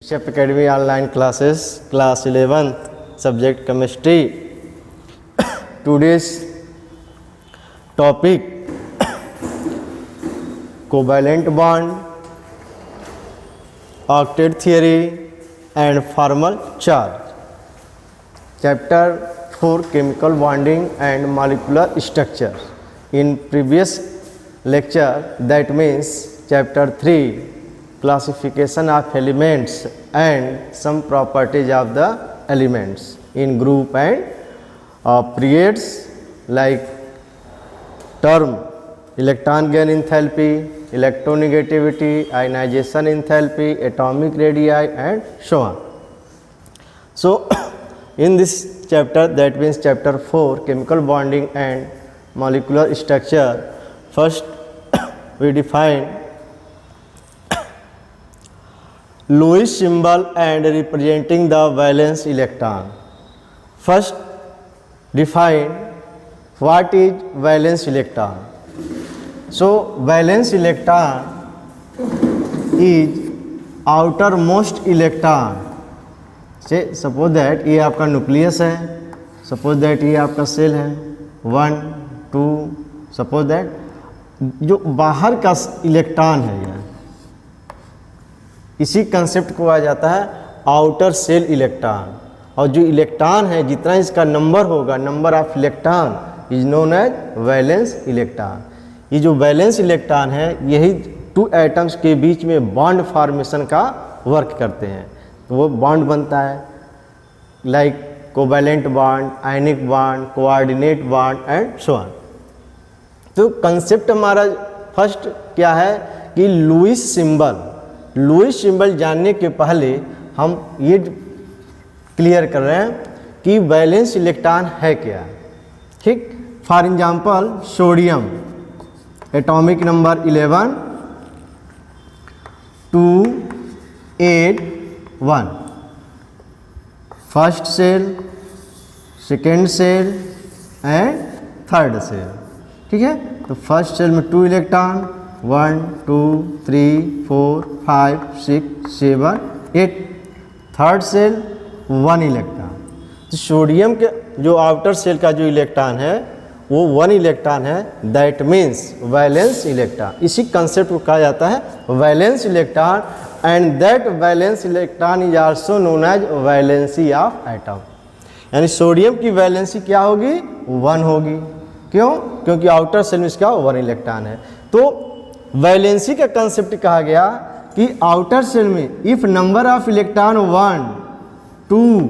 Chef academy online classes class 11th subject chemistry. Today's topic covalent bond, octet theory and formal charge. Chapter 4 chemical bonding and molecular structure. In previous lecture, that means chapter 3 classification of elements and some properties of the elements in group and periods, like term electron gain enthalpy, electronegativity, ionization enthalpy, atomic radii and so on. So in this chapter, that means chapter 4 chemical bonding and molecular structure, first we define Lewis symbol and representing the valence electron. First define what is valence electron. So valence electron is outermost electron. Say suppose that ये आपका nucleus है, suppose that ये आपका cell है 1 2, suppose that जो बाहर का electron है यह, इसी कंसेप्ट को आ जाता है आउटर सेल इलेक्ट्रॉन। और जो इलेक्ट्रॉन है जितना इसका नंबर होगा, number of electron is known as valence electron. ये जो वैलेंस इलेक्ट्रॉन है यही टू एटम्स के बीच में बॉन्ड फॉर्मेशन का वर्क करते हैं, तो वो बॉन्ड बनता है like covalent bond, ionic bond, coordinate bond and so on. तो कंसेप्ट हमारा फर्स्ट क्या है कि लुईस सिंबल जानने के पहले हम ये क्लियर कर रहे हैं कि वैलेंस इलेक्ट्रॉन है क्या। ठीक, for example sodium atomic number 11 2 8 1, first shell, second shell and third shell. ठीक है, तो फर्स्ट सेल में 2 इलेक्ट्रॉन 1 2 3 4 5 6 7 8, थर्ड सेल 1 इलेक्ट्रॉन। तो सोडियम के जो आउटर सेल का जो इलेक्ट्रॉन है वो 1 इलेक्ट्रॉन है, दैट मीन्स वैलेंस इलेक्ट्रॉन। इसी कंसेप्ट को कहा जाता है valence electron, and that valence electron is also known as valency of atom. यानी सोडियम की वैलेंसी क्या होगी? 1 होगी। क्यों? क्योंकि आउटर सेल में इसका 1 इलेक्ट्रॉन है। तो वैलेंसी का कंसेप्ट कहा गया कि आउटर सेल में if number of electron 1 2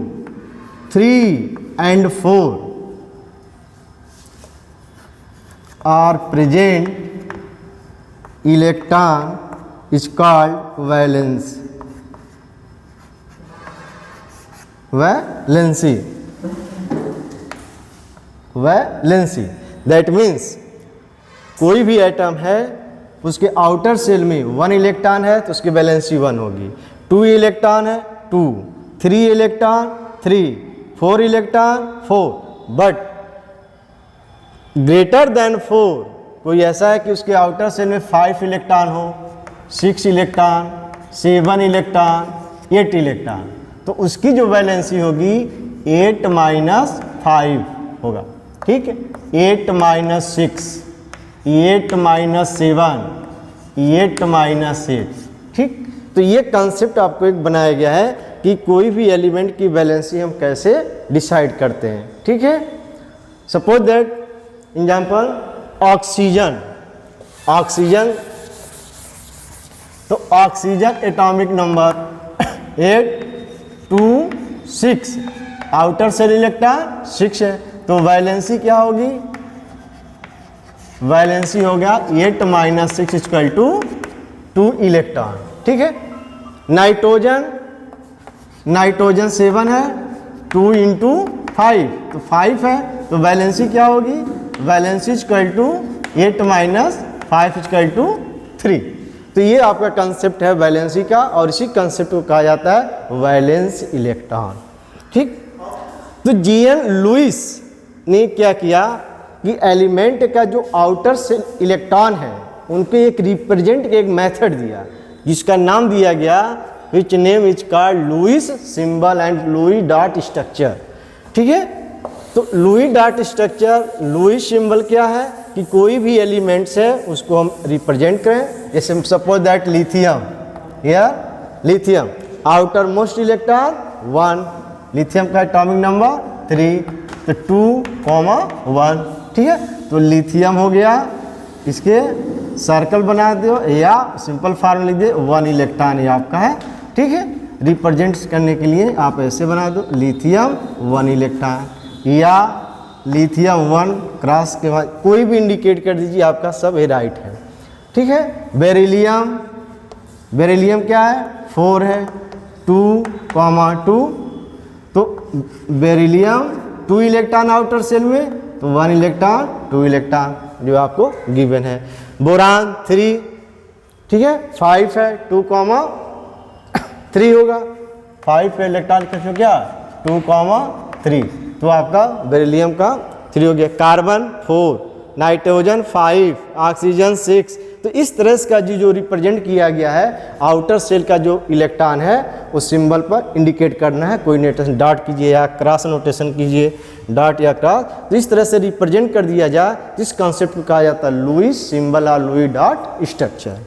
3 and 4 are present, electron is called valence, valency. That means कोई भी एटम है उसके आउटर सेल में 1 इलेक्ट्रॉन है तो उसकी वैलेंसी 1 होगी, 2 इलेक्ट्रॉन है 2, 3 electron 3, 4 electron 4, but greater than 4 कोई ऐसा है कि उसके आउटर सेल में 5 इलेक्ट्रॉन हो, 6 इलेक्ट्रॉन, 7 इलेक्ट्रॉन, 8 इलेक्ट्रॉन, तो उसकी जो वैलेंसी होगी 8 - 5 होगा। ठीक है, 8 - 6, 8 - 7, 8 - 6। ठीक, तो ये कंसेप्ट आपको एक बनाया गया है कि कोई भी एलिमेंट की वैलेंसी हम कैसे डिसाइड करते हैं। ठीक है, सपोज दैट एग्जांपल ऑक्सीजन, तो oxygen atomic number 8 2 6, outer cell electron 6 है, तो वैलेंसी क्या होगी? वैलेंसी हो गया 8 - 6 = 2 इलेक्ट्रॉन। ठीक है, नाइट्रोजन 7 है, 2 × 5 तो 5 है, तो वैलेंसी क्या होगी? वैलेंसी = 8 - 5 = 3। तो ये आपका कंसेप्ट है वैलेंसी का, और इसी कंसेप्ट को कहा जाता है वैलेंस इलेक्ट्रॉन। ठीक, तो जीएन लुईस ने क्या किया कि एलिमेंट का जो आउटर सेल इलेक्ट्रॉन है उनके एक रिप्रेजेंट के एक मेथड दिया जिसका नाम दिया गया which name is called Lewis symbol and Lewis dot structure. ठीक है, तो Lewis dot structure, Lewis symbol क्या है कि कोई भी एलिमेंट्स है उसको हम रिप्रेजेंट करें। जैसे सपोज दैट लिथियम, या lithium outer most electron 1, lithium का एटॉमिक नंबर 3, तो 2,1। ठीक है, तो लिथियम हो गया, इसके सर्कल बना दो या सिंपल फॉर्म लिख दे 1 इलेक्ट्रॉन ये आपका है। ठीक है, रिप्रेजेंट करने के लिए आप ऐसे बना दो लिथियम 1 इलेक्ट्रॉन, या लिथियम 1 क्रॉस के बाद कोई भी इंडिकेट कर दीजिए, आपका सब ये राइट है। ठीक है, बेरिलियम, बेरिलियम क्या है 4 है, 2,2, तो बेरिलियम 2 इलेक्ट्रॉन आउटर सेल में, तो 1 इलेक्ट्रॉन 2 इलेक्ट्रॉन जो आपको गिवन है। बोरान 3, ठीक है 5 है, 2,3 होगा, 5 इलेक्ट्रॉन कैसे हो गया 2,3, तो आपका बेरिलियम का 3 हो गया। Carbon 4, nitrogen 5, oxygen 6। तो इस तरह का जो रिप्रेजेंट किया गया है आउटर सेल का जो इलेक्ट्रॉन है उस सिंबल पर इंडिकेट करना है। कोई नोटेशन डॉट कीजिए या क्रॉस नोटेशन कीजिए, डॉट या क्रॉस, तो इस तरह से रिप्रेजेंट कर दिया जाए। तो इस कॉन्सेप्ट को कहा जाता है लुईस सिंबल और लुई डॉट स्ट्रक्चर।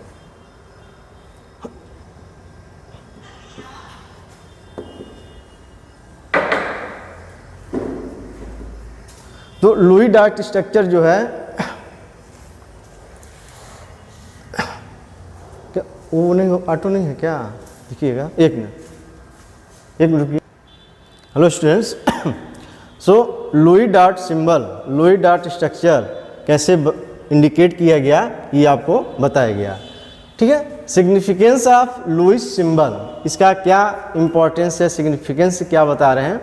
तो लुई डॉट स्ट्रक्चर जो है क्या वो नहीं ऑटो नहीं है क्या, देखिएगा एक मिनट रुकिए। Hello students, so Lewis dot symbol, Lewis dot structure कैसे इंडिकेट किया गया ये आपको बताया गया। ठीक है, सिग्निफिकेंस ऑफ लुईस सिंबल, इसका क्या इंपॉर्टेंस है, सिग्निफिकेंस क्या बता रहे हैं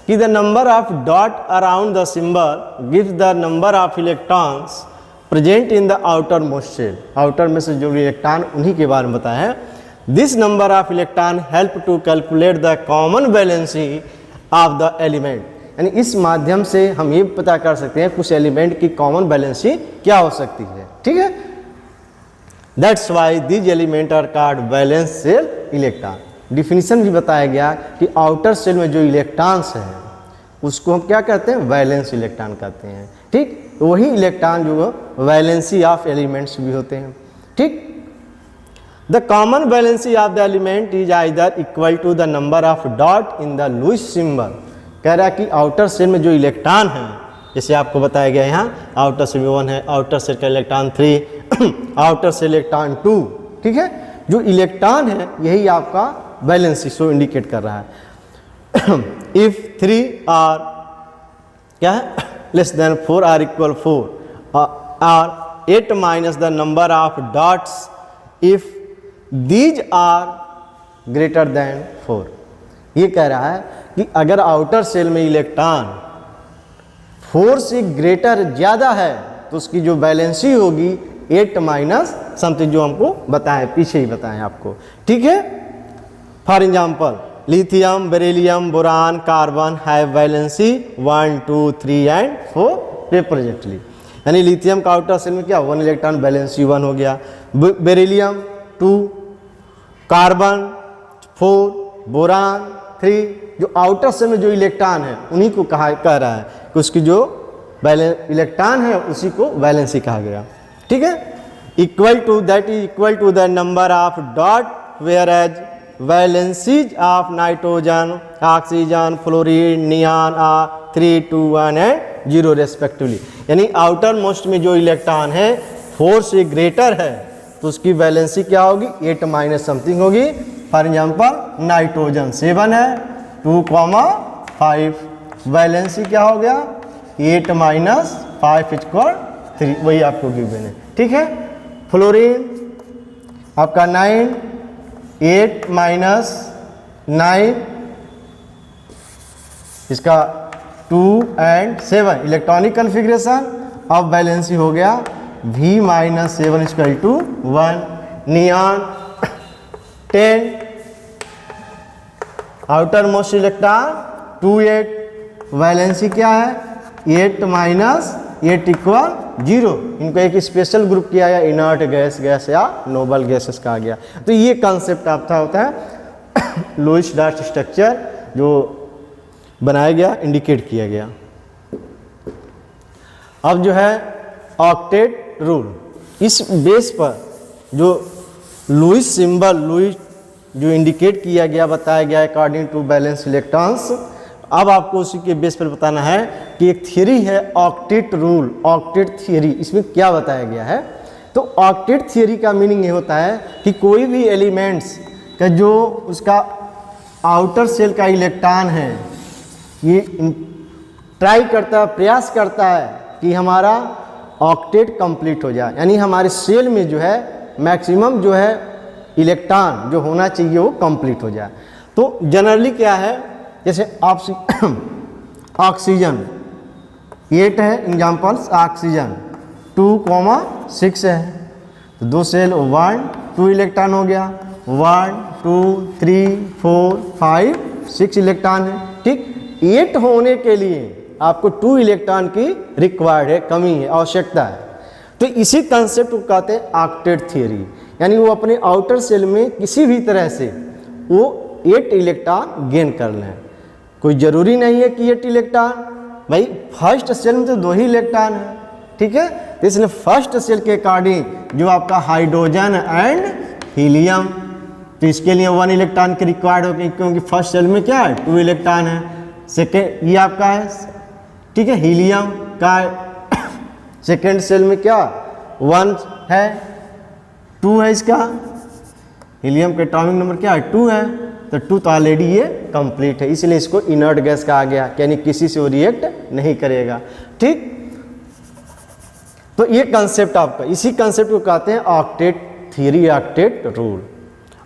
कि the number of dot around the symbol gives the number of electrons present in the outermost shell. Outer में से जो इलेक्ट्रॉन उन्हीं के बारे में बताया है। This number of electron help to calculate the common valency of the element, यानी इस माध्यम से हम ये पता कर सकते हैं कुछ एलिमेंट की कॉमन वैलेंसी क्या हो सकती है। ठीक है, that's why these element are called valence shell electron. Definition भी बताया गया कि आउटर सेल में जो इलेक्ट्रॉन्स हैं उसको हम क्या कहते हैं, वैलेंस इलेक्ट्रॉन कहते हैं। ठीक, वही इलेक्ट्रॉन जो वैलेंसी ऑफ एलिमेंट्स भी होते हैं। ठीक, the common valency of the element is either equal to the number of dot in the Lewis symbol. कह रहा है कि आउटर सेल में जो इलेक्ट्रॉन है, जैसे आपको बताया गया यहाँ आउटर सेल में 1 है, आउटर सेल का इलेक्ट्रॉन 3, आउटर सेल इलेक्ट्रॉन 2। ठीक है, जो इलेक्ट्रॉन है यही आपका वैलेंसी शो इंडिकेट कर रहा है। इफ 3 आर क्या है लेस देन 4 आर इक्वल 4 और 8 minus the number of dots if these are greater than 4। ये कह रहा है कि अगर आउटर सेल में इलेक्ट्रॉन 4 से ग्रेटर ज़्यादा है तो उसकी जो वैलेंसी होगी 8 माइनस समथिंग, जो हमको बताएं पीछे ही बताएं आपको। ठीक है, for example lithium, beryllium, boron, carbon have valency 1, 2, 3 and 4 रिप्रेजेंटली। यानी लिथियम का आउटर सेल में क्या 1 इलेक्ट्रॉन वैलेंसी 1 हो गया, बेरिलियम 2, कार्बन 4, बोरान 3। जो आउटर सेल में जो इलेक्ट्रॉन है उन्हीं को कह रहा है कि उसकी जो इलेक्ट्रॉन है उसी को वैलेंसी कहा गया। ठीक है, equal to that is equal to the number of dot whereas valencies of nitrogen, oxygen, fluorine, neon are 3, 2, 1 and 0 respectively. यानी आउटर मोस्ट में जो इलेक्ट्रॉन है 4 से ग्रेटर है तो उसकी वैलेंसी क्या होगी 8 माइनस समथिंग होगी। फॉर एग्जाम्पल नाइट्रोजन 7 है, 2,5 वैलेंसी क्या हो गया 8 माइनस 5 इक्वल 3, वही आपको गिवन है। ठीक है, फ्लोरीन आपका 9, 8 माइनस 9 इसका 2 एंड 7 इलेक्ट्रॉनिक कन्फिग्रेशन। अब वैलेंसी हो गया V minus 7 equal to 1। Neon 10 outermost electron 2, 8 valency क्या है 8 माइनस 8 इक्वल 0। इनको एक स्पेशल ग्रुप किया गया, इनर्ट गैस, गैस या नोबल गैसेस कहा गया। तो ये कॉन्सेप्ट आपका होता है लोइस डार्ट स्ट्रक्चर जो बनाया गया, इंडिकेट किया गया। अब जो है ऑक्टेट रूल, इस बेस पर जो लुईस सिंबल, लुईस जो इंडिकेट किया गया, बताया गया अकॉर्डिंग टू बैलेंस इलेक्ट्रॉन्स। अब आपको उसी के बेस पर बताना है कि एक थियरी है ऑक्टेट रूल, ऑक्टेट थियरी, इसमें क्या बताया गया है। तो ऑक्टेट थियरी का मीनिंग ये होता है कि कोई भी एलिमेंट्स का जो उसका आउटर सेल का इलेक्ट्रॉन है, ये ट्राई करता है, प्रयास करता है कि हमारा ऑक्टेट कंप्लीट हो जाए, यानी हमारे सेल में जो है मैक्सिमम जो है इलेक्ट्रॉन जो होना चाहिए वो कंप्लीट हो जाए। तो जनरली क्या है, जैसे ऑक्सीजन 8 है एग्जाम्पल्स, ऑक्सीजन 2,6 है, तो 2 सेल 1 2 इलेक्ट्रॉन हो गया, 1 2 3 4 5 6 इलेक्ट्रॉन है, ठीक। 8 होने के लिए आपको 2 इलेक्ट्रॉन की रिक्वायर्ड है, कमी है, आवश्यकता है। तो इसी कंसेप्ट को कहते हैं ऑक्टेट थियरी, यानी वो अपने आउटर सेल में किसी भी तरह से वो 8 इलेक्ट्रॉन गेन कर लें। कोई ज़रूरी नहीं है कि 8 इलेक्ट्रॉन, भाई फर्स्ट सेल में तो 2 ही इलेक्ट्रॉन है, ठीक है। तो इसलिए फर्स्ट सेल के अकॉर्डिंग जो आपका हाइड्रोजन एंड हीलियम, तो इसके लिए 1 इलेक्ट्रॉन की रिक्वायर्ड होगी, क्योंकि फर्स्ट सेल में क्या है 2 इलेक्ट्रॉन है। सेकेंड ये आपका है, ठीक है, हीलियम का सेकेंड सेल में क्या 1 है, 2 है, इसका हीलियम का एटॉमिक नंबर क्या है 2 है, तो 2 तो ऑलरेडी ये कंप्लीट है, इसलिए इसको इनर्ट गैस कहा गया, यानी किसी से वो रिएक्ट नहीं करेगा, ठीक। तो ये कंसेप्ट आपका, इसी कंसेप्ट को कहते हैं ऑक्टेट थियरी, ऑक्टेट रूल।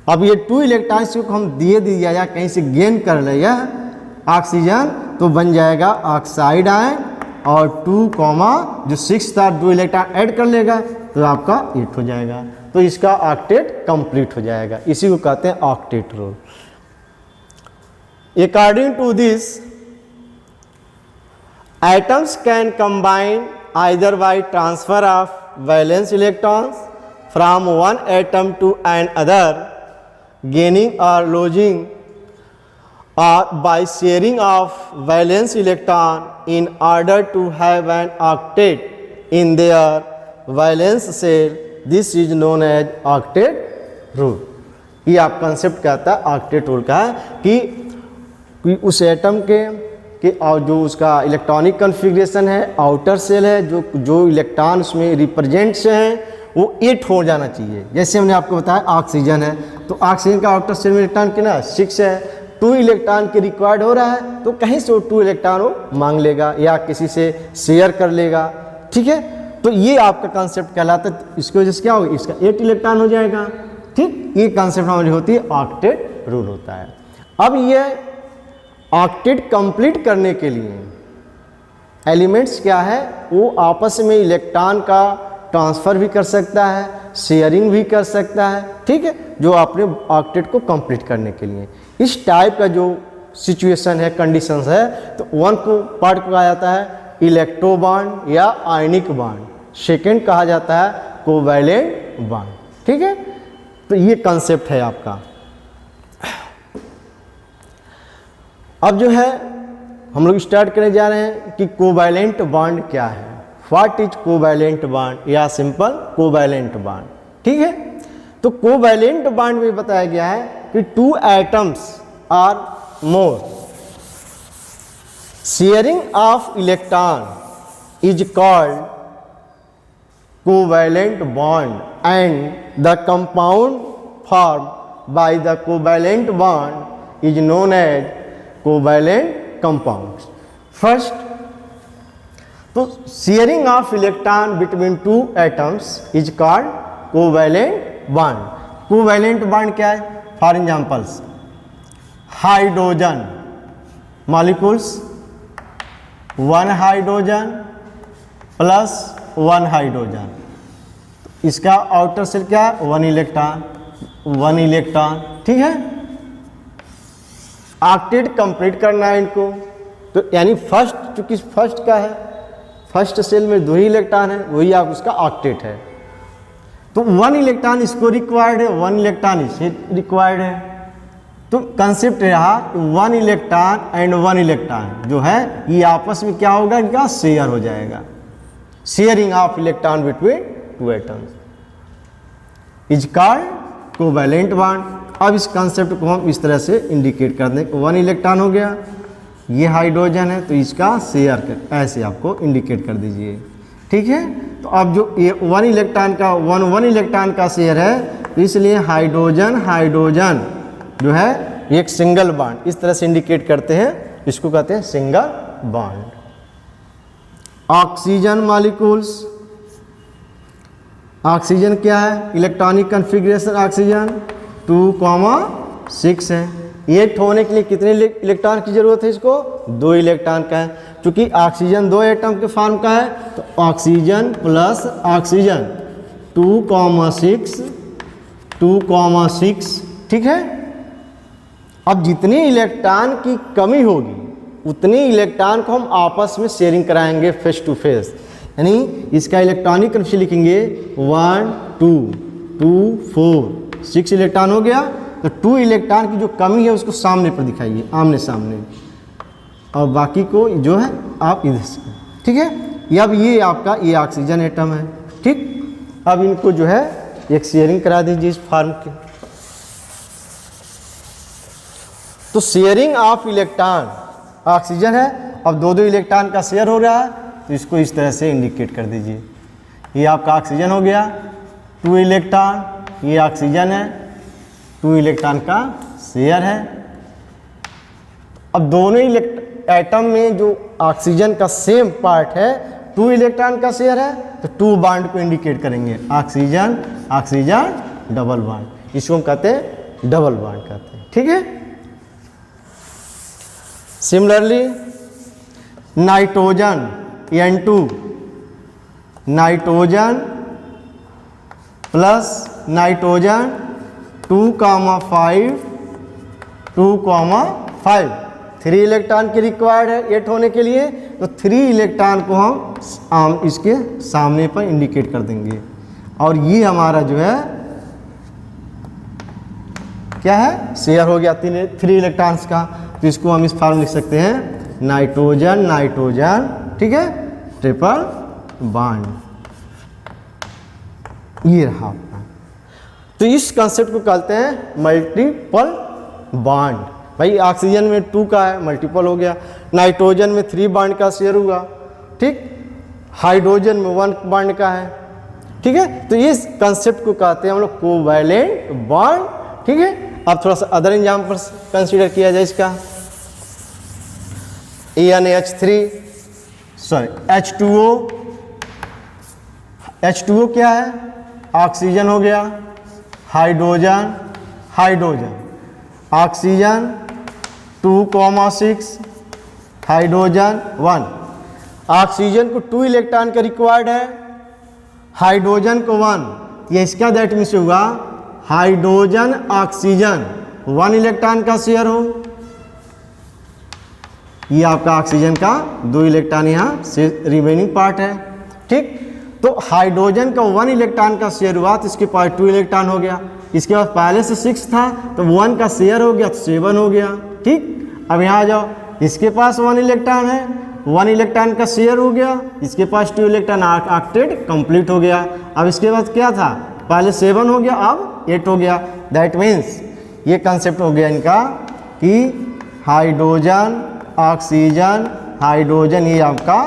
अब ये 2 इलेक्ट्रॉन्स को हम दिए या कहीं से गेन कर ले या ऑक्सीजन, तो बन जाएगा ऑक्साइड आयन, और 2, जो 6 था 2 इलेक्ट्रॉन ऐड कर लेगा तो आपका 8 हो जाएगा, तो इसका ऑक्टेट कंप्लीट हो जाएगा। इसी को कहते हैं octet rule. According to this, atoms can combine either by transfer of valence electrons from one atom to another, gaining or losing, or by sharing of valence electron in order to have an octet in their valence shell. This is known as octet rule. ये आप concept कहता है octet rule का है कि उस atom के और जो उसका इलेक्ट्रॉनिक कन्फिग्रेशन है, आउटर सेल है, जो इलेक्ट्रॉन उसमें रिप्रेजेंट से हैं वो 8 हो जाना चाहिए। जैसे हमने आपको बताया ऑक्सीजन है, तो ऑक्सीजन का आउटर सेल में इलेक्ट्रॉन कितना 6 है, 2 इलेक्ट्रॉन की रिक्वायर्ड हो रहा है, तो कहीं से वो 2 इलेक्ट्रॉन वो मांग लेगा या किसी से शेयर कर लेगा, ठीक है। तो ये आपका कॉन्सेप्ट कहलाता है, इसकी वजह से क्या होगा, इसका 8 इलेक्ट्रॉन हो जाएगा, ठीक। ये कॉन्सेप्ट हमारी होती है ऑक्टेट रूल होता है। अब ये ऑक्टेट कंप्लीट करने के लिए एलिमेंट्स क्या है, वो आपस में इलेक्ट्रॉन का ट्रांसफ़र भी कर सकता है, शेयरिंग भी कर सकता है, ठीक है, जो आपने ऑक्टेट को कंप्लीट करने के लिए। इस टाइप का जो सिचुएशन है, कंडीशंस है, तो 1 को पार्ट को कहा जाता है इलेक्ट्रो बॉन्ड या आयनिक बॉन्ड, सेकेंड कहा जाता है कोवैलेंट बॉन्ड, ठीक है। तो ये कंसेप्ट है आपका। अब जो है हम लोग स्टार्ट करने जा रहे हैं कि कोवैलेंट बॉन्ड क्या है, व्हाट इज कोवैलेंट बॉन्ड या सिंपल कोवैलेंट बॉन्ड, ठीक है। तो कोवैलेंट बॉन्ड में बताया गया है कि 2 atoms are more sharing of electron is called covalent bond and the compound form by the covalent bond is known as covalent compounds. First, तो sharing of electron between 2 atoms is called covalent bond. Covalent bond क्या है, for examples hydrogen molecules 1 hydrogen plus 1 hydrogen, इसका outer shell क्या है 1 electron 1 electron, ठीक है। Octet complete करना है इनको, तो यानी फर्स्ट, चूंकि फर्स्ट का है, फर्स्ट सेल में 2 ही इलेक्ट्रॉन है, वही आप उसका ऑक्टेट है। तो 1 इलेक्ट्रॉन इसको रिक्वायर्ड है, 1 इलेक्ट्रॉन इसे रिक्वायर्ड है, तो कंसेप्ट रहा one electron and one electron जो है ये आपस में क्या होगा, इनका शेयर हो जाएगा, sharing of electron between two atoms is called covalent bond. अब इस कंसेप्ट को हम इस तरह से इंडिकेट कर दें, वन इलेक्ट्रॉन हो गया, ये हाइड्रोजन है तो इसका शेयर कर ऐसे आपको इंडिकेट कर दीजिए, ठीक है। तो अब जो ये वन इलेक्ट्रॉन का वन इलेक्ट्रॉन का शेयर है तो इसलिए हाइड्रोजन हाइड्रोजन जो है एक सिंगल बॉन्ड इस तरह से इंडिकेट करते हैं, इसको कहते हैं single bond. Oxygen molecules, oxygen क्या है, इलेक्ट्रॉनिक कॉन्फ़िगरेशन ऑक्सीजन 2,6 है। 8 होने के लिए कितने इलेक्ट्रॉन की जरूरत है, इसको 2 इलेक्ट्रॉन का है। क्योंकि ऑक्सीजन 2 एटम के फॉर्म का है तो ऑक्सीजन प्लस ऑक्सीजन 2,6 ठीक है। अब जितनी इलेक्ट्रॉन की कमी होगी उतनी इलेक्ट्रॉन को हम आपस में शेयरिंग कराएंगे फेस टू फेस, यानी इसका इलेक्ट्रॉनिक कॉन्फ़िगरेशन लिखेंगे 1 2 2 4 6 इलेक्ट्रॉन हो गया। तो 2 इलेक्ट्रॉन की जो कमी है उसको सामने पर दिखाइए, आमने सामने, और बाकी को जो है आप इधर से, ठीक है। अब ये आपका ये ऑक्सीजन एटम है, ठीक। अब इनको जो है एक शेयरिंग करा दीजिए इस फॉर्म के। तो शेयरिंग ऑफ इलेक्ट्रॉन, ऑक्सीजन है, अब 2 इलेक्ट्रॉन का शेयर हो रहा है तो इसको इस तरह से इंडिकेट कर दीजिए। ये आपका ऑक्सीजन हो गया, 2 इलेक्ट्रॉन, ये ऑक्सीजन है, 2 इलेक्ट्रॉन का शेयर है। अब दोनों एटम में जो ऑक्सीजन का सेम पार्ट है 2 इलेक्ट्रॉन का शेयर है तो 2 बॉन्ड को इंडिकेट करेंगे, ऑक्सीजन ऑक्सीजन डबल बॉन्ड, इसको हम कहते हैं डबल बॉन्ड कहते हैं, ठीक है। Similarly nitrogen N2, nitrogen plus nitrogen 2,5 2,5 3 electron की रिक्वायर्ड है 8 होने के लिए, तो 3 इलेक्ट्रॉन को हम इसके सामने पर इंडिकेट कर देंगे। और ये हमारा जो है क्या है, शेयर हो गया 3 इलेक्ट्रॉन्स का। तो इसको हम इस फॉर्म लिख सकते हैं नाइट्रोजन नाइट्रोजन, ठीक है, ट्रिपल बॉन्ड, ये रहा अपना। तो इस कंसेप्ट को कहते हैं मल्टीपल बॉन्ड। भाई ऑक्सीजन में 2 का है, मल्टीपल हो गया, नाइट्रोजन में 3 बॉन्ड का शेयर हुआ, ठीक, हाइड्रोजन में 1 बॉन्ड का है, ठीक है। तो इस कंसेप्ट को कहते हैं हम लोग कोवैलेंट बॉन्ड, ठीक है। अब थोड़ा सा अदर एग्जाम्पल्स कंसीडर किया जाए इसका। H2O क्या है, ऑक्सीजन हो गया, hydrogen hydrogen, oxygen 2,6 hydrogen 1। Oxygen को 2 इलेक्ट्रॉन का रिक्वायर्ड है, हाइड्रोजन को 1, ये इसका दैट मीन्स होगा हाइड्रोजन ऑक्सीजन 1 इलेक्ट्रॉन का शेयर हो, ये आपका ऑक्सीजन का 2 इलेक्ट्रॉन यहाँ से रिमेनिंग पार्ट है, ठीक। तो हाइड्रोजन का 1 इलेक्ट्रॉन का शेयर हुआ तो इसके पास 2 इलेक्ट्रॉन हो गया, इसके बाद पहले से 6 था तो 1 का शेयर हो गया तो 7 हो गया, ठीक। अब यहाँ आ जाओ, इसके पास 1 इलेक्ट्रॉन है, 1 इलेक्ट्रॉन का शेयर हो गया, इसके पास 2 इलेक्ट्रॉन, ऑक्टेट कंप्लीट हो गया। अब इसके बाद क्या था, पहले 7 हो गया, अब 8 हो गया। दैट मीन्स ये कंसेप्ट हो गया इनका कि हाइड्रोजन ऑक्सीजन हाइड्रोजन, ये आपका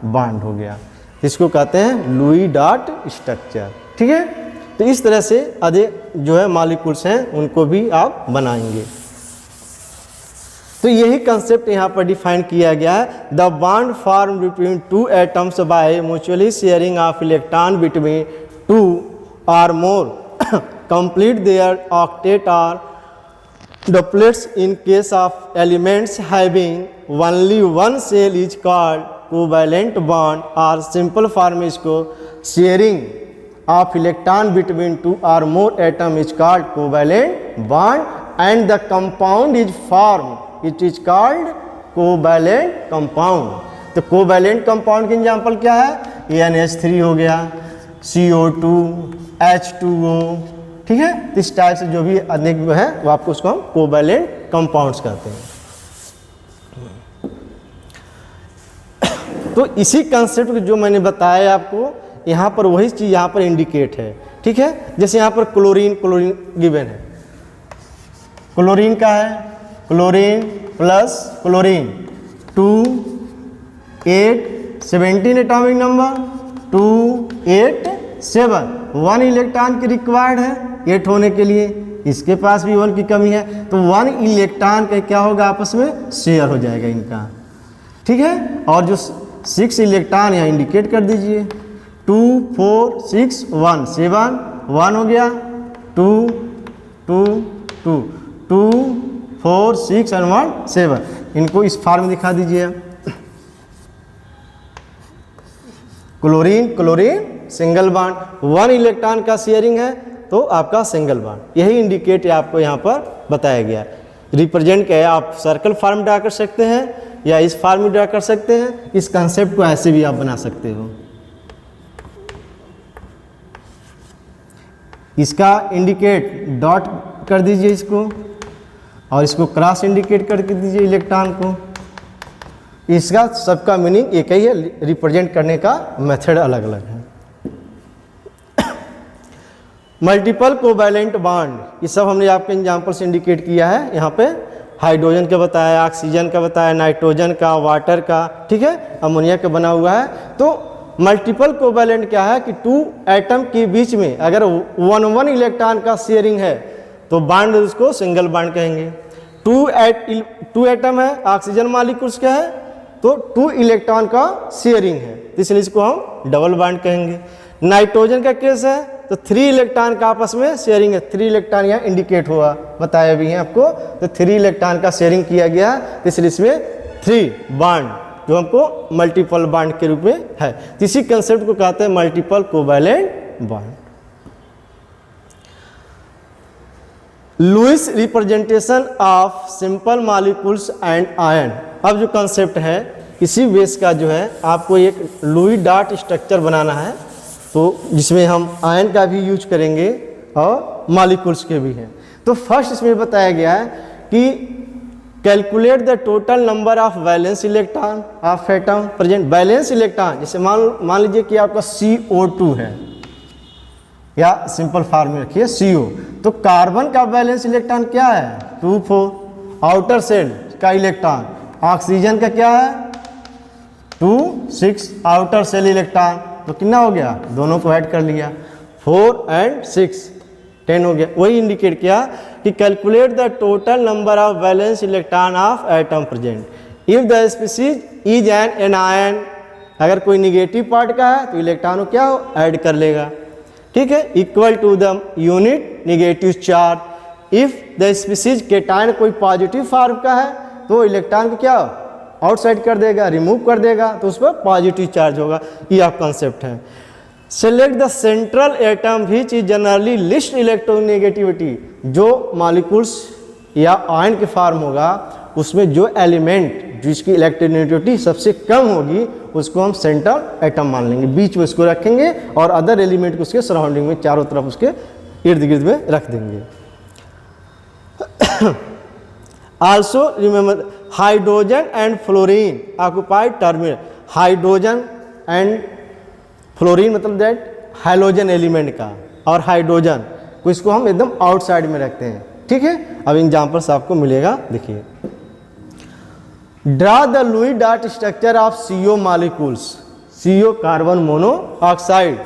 बॉन्ड हो गया, इसको कहते हैं लुई डॉट स्ट्रक्चर, ठीक है। तो इस तरह से अधिक जो है मॉलिक्यूल्स हैं उनको भी आप बनाएंगे। तो यही कंसेप्ट यहाँ पर डिफाइन किया गया है, the bond form between 2 atoms bye mutually sharing of electron between 2 or more complete their octet or doublets in case of elements having only one shell is called covalent bond, or simple form इसको sharing of electron between 2 or more atom is called covalent bond, and the compound is formed, it is called covalent compound। तो covalent compound की example क्या है, NH3 हो गया, CO2, H2O, ठीक है। तो इस टाइप से जो भी अनेक है वो आपको उसको हम कोवैलेंट कंपाउंड्स कहते हैं। तो इसी कंसेप्ट जो मैंने बताया आपको, यहाँ पर वही चीज़ यहाँ पर इंडिकेट है, ठीक है। जैसे यहाँ पर क्लोरीन गिवन है, क्लोरीन का है chlorine plus chlorine 2 8 17 atomic number 2 8 7 1 electron की रिक्वायर्ड है 8 होने के लिए, इसके पास भी 1 की कमी है, तो 1 इलेक्ट्रॉन का क्या होगा आपस में शेयर हो जाएगा इनका, ठीक है। और जो 6 इलेक्ट्रॉन यहाँ इंडिकेट कर दीजिए 2 4 6 1 7 1 हो गया 2 2 2 2 4 6 एंड 1 7, इनको इस फॉर्म में दिखा दीजिए। Chlorine chlorine single bond, 1 electron का शेयरिंग है तो आपका सिंगल बॉन्ड, यही इंडिकेट आपको यहाँ पर बताया गया। रिप्रेजेंट क्या है, आप सर्कल फॉर्म ड्रा कर सकते हैं या इस फॉर्म में ड्रा कर सकते हैं, इस कंसेप्ट को ऐसे भी आप बना सकते हो। इसका इंडिकेट डॉट कर दीजिए इसको, और इसको क्रॉस इंडिकेट करके दीजिए इलेक्ट्रॉन को। इसका सबका मीनिंग एक ही है, रिप्रेजेंट करने का मेथड अलग अलग है। मल्टीपल कोवैलेंट बॉन्ड, ये सब हमने आपके एग्जाम्पल से इंडिकेट किया है। यहाँ पे हाइड्रोजन का बताया, ऑक्सीजन का बताया, नाइट्रोजन का, वाटर का, ठीक है, अमोनिया का बना हुआ है। तो मल्टीपल कोवैलेंट क्या है कि 2 एटम के बीच में अगर 1 इलेक्ट्रॉन का शेयरिंग है तो बॉन्ड उसको सिंगल बॉन्ड कहेंगे। 2 एटम है, ऑक्सीजन मॉलिक्यूल्स का है तो 2 इलेक्ट्रॉन का शेयरिंग है, इसलिए इसको हम डबल बॉन्ड कहेंगे। नाइट्रोजन का केस है तो 3 इलेक्ट्रॉन का आपस में शेयरिंग है, 3 इलेक्ट्रॉन यहाँ इंडिकेट हुआ, बताया भी है आपको, तो 3 इलेक्ट्रॉन का शेयरिंग किया गया, तो इसलिए इसमें 3 बॉन्ड जो हमको मल्टीपल बॉन्ड के रूप में है। तो इसी कंसेप्ट को कहते हैं multiple covalent bond. Lewis representation of simple molecules and ion, अब जो कंसेप्ट है इसी बेस का जो है आपको एक लुई डॉट स्ट्रक्चर बनाना है, तो जिसमें हम आयन का भी यूज करेंगे और मॉलिक्यूल्स के भी हैं। तो फर्स्ट इसमें बताया गया है कि calculate the total number of valence electron of atom present. Valence electron जैसे मान लीजिए कि आपका CO2 है, या सिंपल फॉर्म में रखिए CO, तो कार्बन का वैलेंस इलेक्ट्रॉन क्या है 2 4, आउटर शेल का इलेक्ट्रॉन। ऑक्सीजन का क्या है 2 6, आउटर शेल इलेक्ट्रॉन, तो कितना हो गया, दोनों को ऐड कर लिया 4 एंड 6 10 हो गया। वही इंडिकेट किया कि calculate the total number of valence electron of atom present if the species is an anion, अगर कोई निगेटिव पार्ट का है तो इलेक्ट्रॉन को क्या ऐड कर लेगा, ठीक है, equal to the unit negative charge. If the species cation कोई पॉजिटिव फॉर्म का है तो इलेक्ट्रॉन को क्या आउटसाइड कर देगा, रिमूव कर देगा, तो उस पर पॉजिटिव चार्ज होगा। ये आप कंसेप्ट है। Select the central atom which is generally list electronegativity, जो मॉलिक्यूल्स या आयन के फॉर्म होगा उसमें जो एलिमेंट जिसकी इलेक्ट्रोनेगेटिविटी सबसे कम होगी उसको हम सेंट्रल एटम मान लेंगे, बीच में उसको रखेंगे और अदर एलिमेंट को उसके सराउंडिंग में चारों तरफ उसके इर्द गिर्द में रख देंगे। Also remember hydrogen and fluorine occupied terminal. Hydrogen and fluorine मतलब दैट हाइड्रोजन एलिमेंट का, और हाइड्रोजन को इसको हम एकदम आउटसाइड में रखते हैं, ठीक है। अब एग्जांपल्स आपको मिलेगा, देखिए। Draw the Louis dot structure of CO molecules, CO carbon monoxide,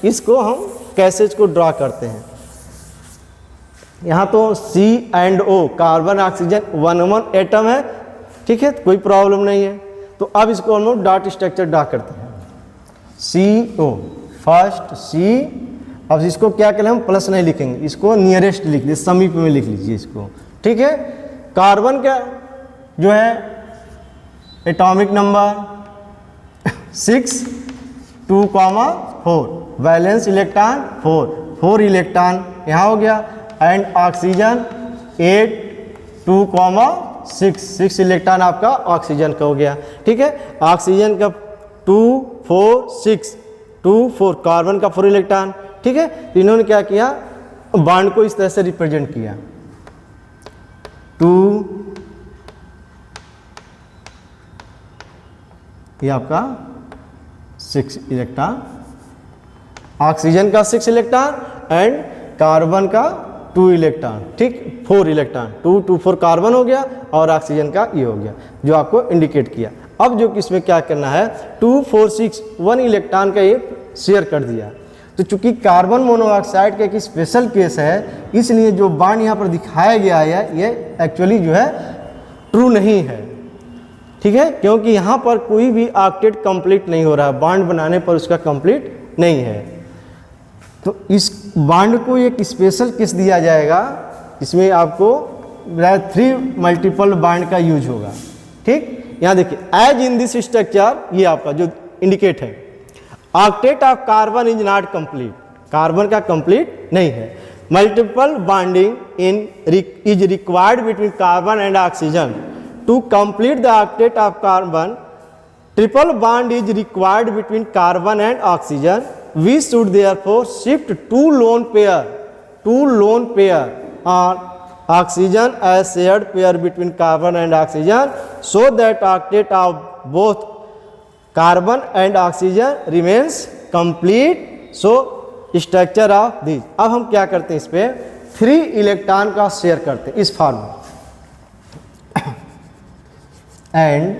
इसको हम कैसे इसको ड्रा करते हैं। यहाँ तो C&O कार्बन ऑक्सीजन 1 एटम है, ठीक है, कोई प्रॉब्लम नहीं है। तो अब इसको हम लोग डॉट स्ट्रक्चर ड्रा करते हैं। CO फर्स्ट C, अब इसको क्या करें हम प्लस नहीं लिखेंगे, इसको नियरेस्ट लिख लीजिए, समीप में लिख लीजिए इसको, ठीक है। कार्बन का जो है atomic number 6 2, 4, valence electron 4 electron यहाँ हो गया, एंड ऑक्सीजन 8 2, 6 इलेक्ट्रॉन आपका ऑक्सीजन का हो गया, ठीक है। ऑक्सीजन का 2 4 6 2 4, कार्बन का 4 इलेक्ट्रॉन, ठीक है। तो इन्होंने क्या किया बॉन्ड को इस तरह से रिप्रेजेंट किया, 2, ये आपका 6 इलेक्ट्रॉन, ऑक्सीजन का 6 इलेक्ट्रॉन एंड कार्बन का 2 इलेक्ट्रॉन, ठीक, 4 इलेक्ट्रॉन, 2, 2, 4 कार्बन हो गया और ऑक्सीजन का ये हो गया जो आपको इंडिकेट किया। अब जो इसमें क्या करना है, 2, 4, 6, 1 इलेक्ट्रॉन का ये शेयर कर दिया। तो चूंकि कार्बन मोनोऑक्साइड का एक स्पेशल केस है, इसलिए जो बॉन्ड यहाँ पर दिखाया गया है ये एक्चुअली जो है ट्रू नहीं है, ठीक है, क्योंकि यहाँ पर कोई भी ऑक्टेट कंप्लीट नहीं हो रहा है, बॉन्ड बनाने पर उसका कंप्लीट नहीं है। तो इस बॉन्ड को एक स्पेशल केस दिया जाएगा, इसमें आपको 3 मल्टीपल बॉन्ड का यूज होगा, ठीक। यहाँ देखिए, एज इन दिस स्ट्रक्चर, ये आपका जो इंडिकेट है, octet of carbon is not complete, carbon का कंप्लीट नहीं है। Multiple bonding is required between carbon and oxygen to complete the octet of carbon. Triple bond is required between carbon and oxygen. We should therefore shift 2 lone pair on oxygen as shared pair between carbon and oxygen so that octet of both carbon and oxygen remains complete. So structure of these, अब हम क्या करते हैं, इस पे 3 electron का share करते हैं इस फॉर्म में, एंड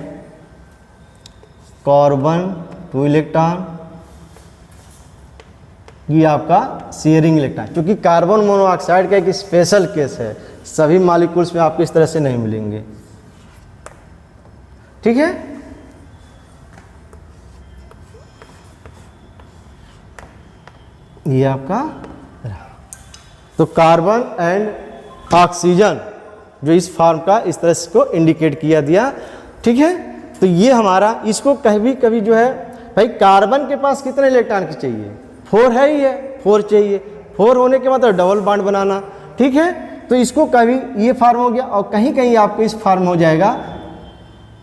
कार्बन 2 इलेक्ट्रॉन, ये आपका शेयरिंग इलेक्ट्रॉन। क्योंकि कार्बन मोनोऑक्साइड का एक स्पेशल केस है, सभी मॉलिक्यूल्स में आपको इस तरह से नहीं मिलेंगे, ठीक है। ये आपका, तो कार्बन एंड ऑक्सीजन जो इस फॉर्म का इस तरह से को इंडिकेट किया दिया, ठीक है। तो ये हमारा, इसको कभी कभी जो है भाई कार्बन के पास कितने इलेक्ट्रॉन की चाहिए, 4 है ही है, 4 चाहिए, 4 होने के मतलब डबल बॉन्ड बनाना, ठीक है। तो इसको कभी ये फॉर्म हो गया और कहीं कहीं आपको इस फॉर्म हो जाएगा,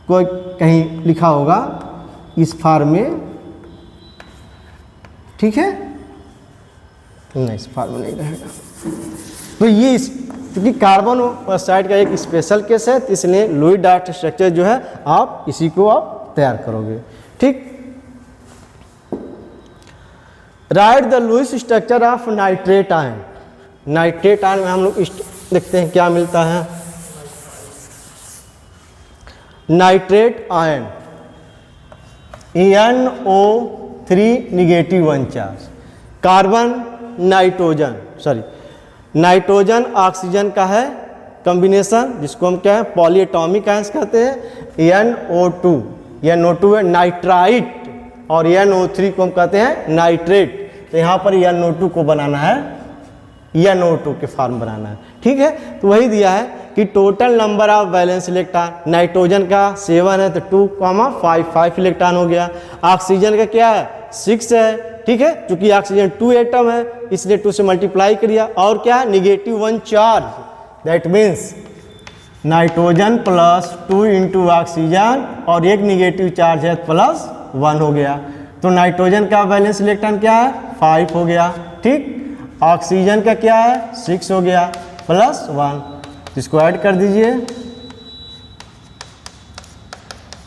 कोई कहीं लिखा होगा इस फॉर्म में, ठीक है, नहीं इस फॉर्म में नहीं रहेगा। तो ये क्योंकि कार्बन ऑक्साइड का एक स्पेशल केस है, तो इसलिए लुईस डार्ट स्ट्रक्चर जो है आप इसी को आप तैयार करोगे, ठीक। Write the Lewis structure of nitrate ion. Nitrate ion में हम लोग देखते हैं क्या मिलता है। Nitrate ion NO3 negative 1 charge, carbon nitrogen oxygen का है कॉम्बिनेशन, जिसको हम क्या है पॉलीएटॉमिक आयंस कहते हैं। NO2 है नाइट्राइट और NO3 को हम कहते हैं नाइट्रेट। तो यहाँ पर NO2 को बनाना है, NO2 के फॉर्म बनाना है, ठीक है। तो वही दिया है कि total number of valence electron, nitrogen का 7 है तो 2,5 इलेक्ट्रॉन हो गया। ऑक्सीजन का क्या है 6 है, ठीक है, क्योंकि ऑक्सीजन 2 एटम है इसलिए 2 से मल्टीप्लाई करिया। और क्या है -1 charge, that means nitrogen +2 into oxygen और एक नेगेटिव चार्ज है +1 हो गया। तो नाइट्रोजन का वैलेंस इलेक्ट्रॉन क्या है 5 हो गया, ठीक। ऑक्सीजन का क्या है 6 हो गया +1, इसको ऐड कर दीजिए,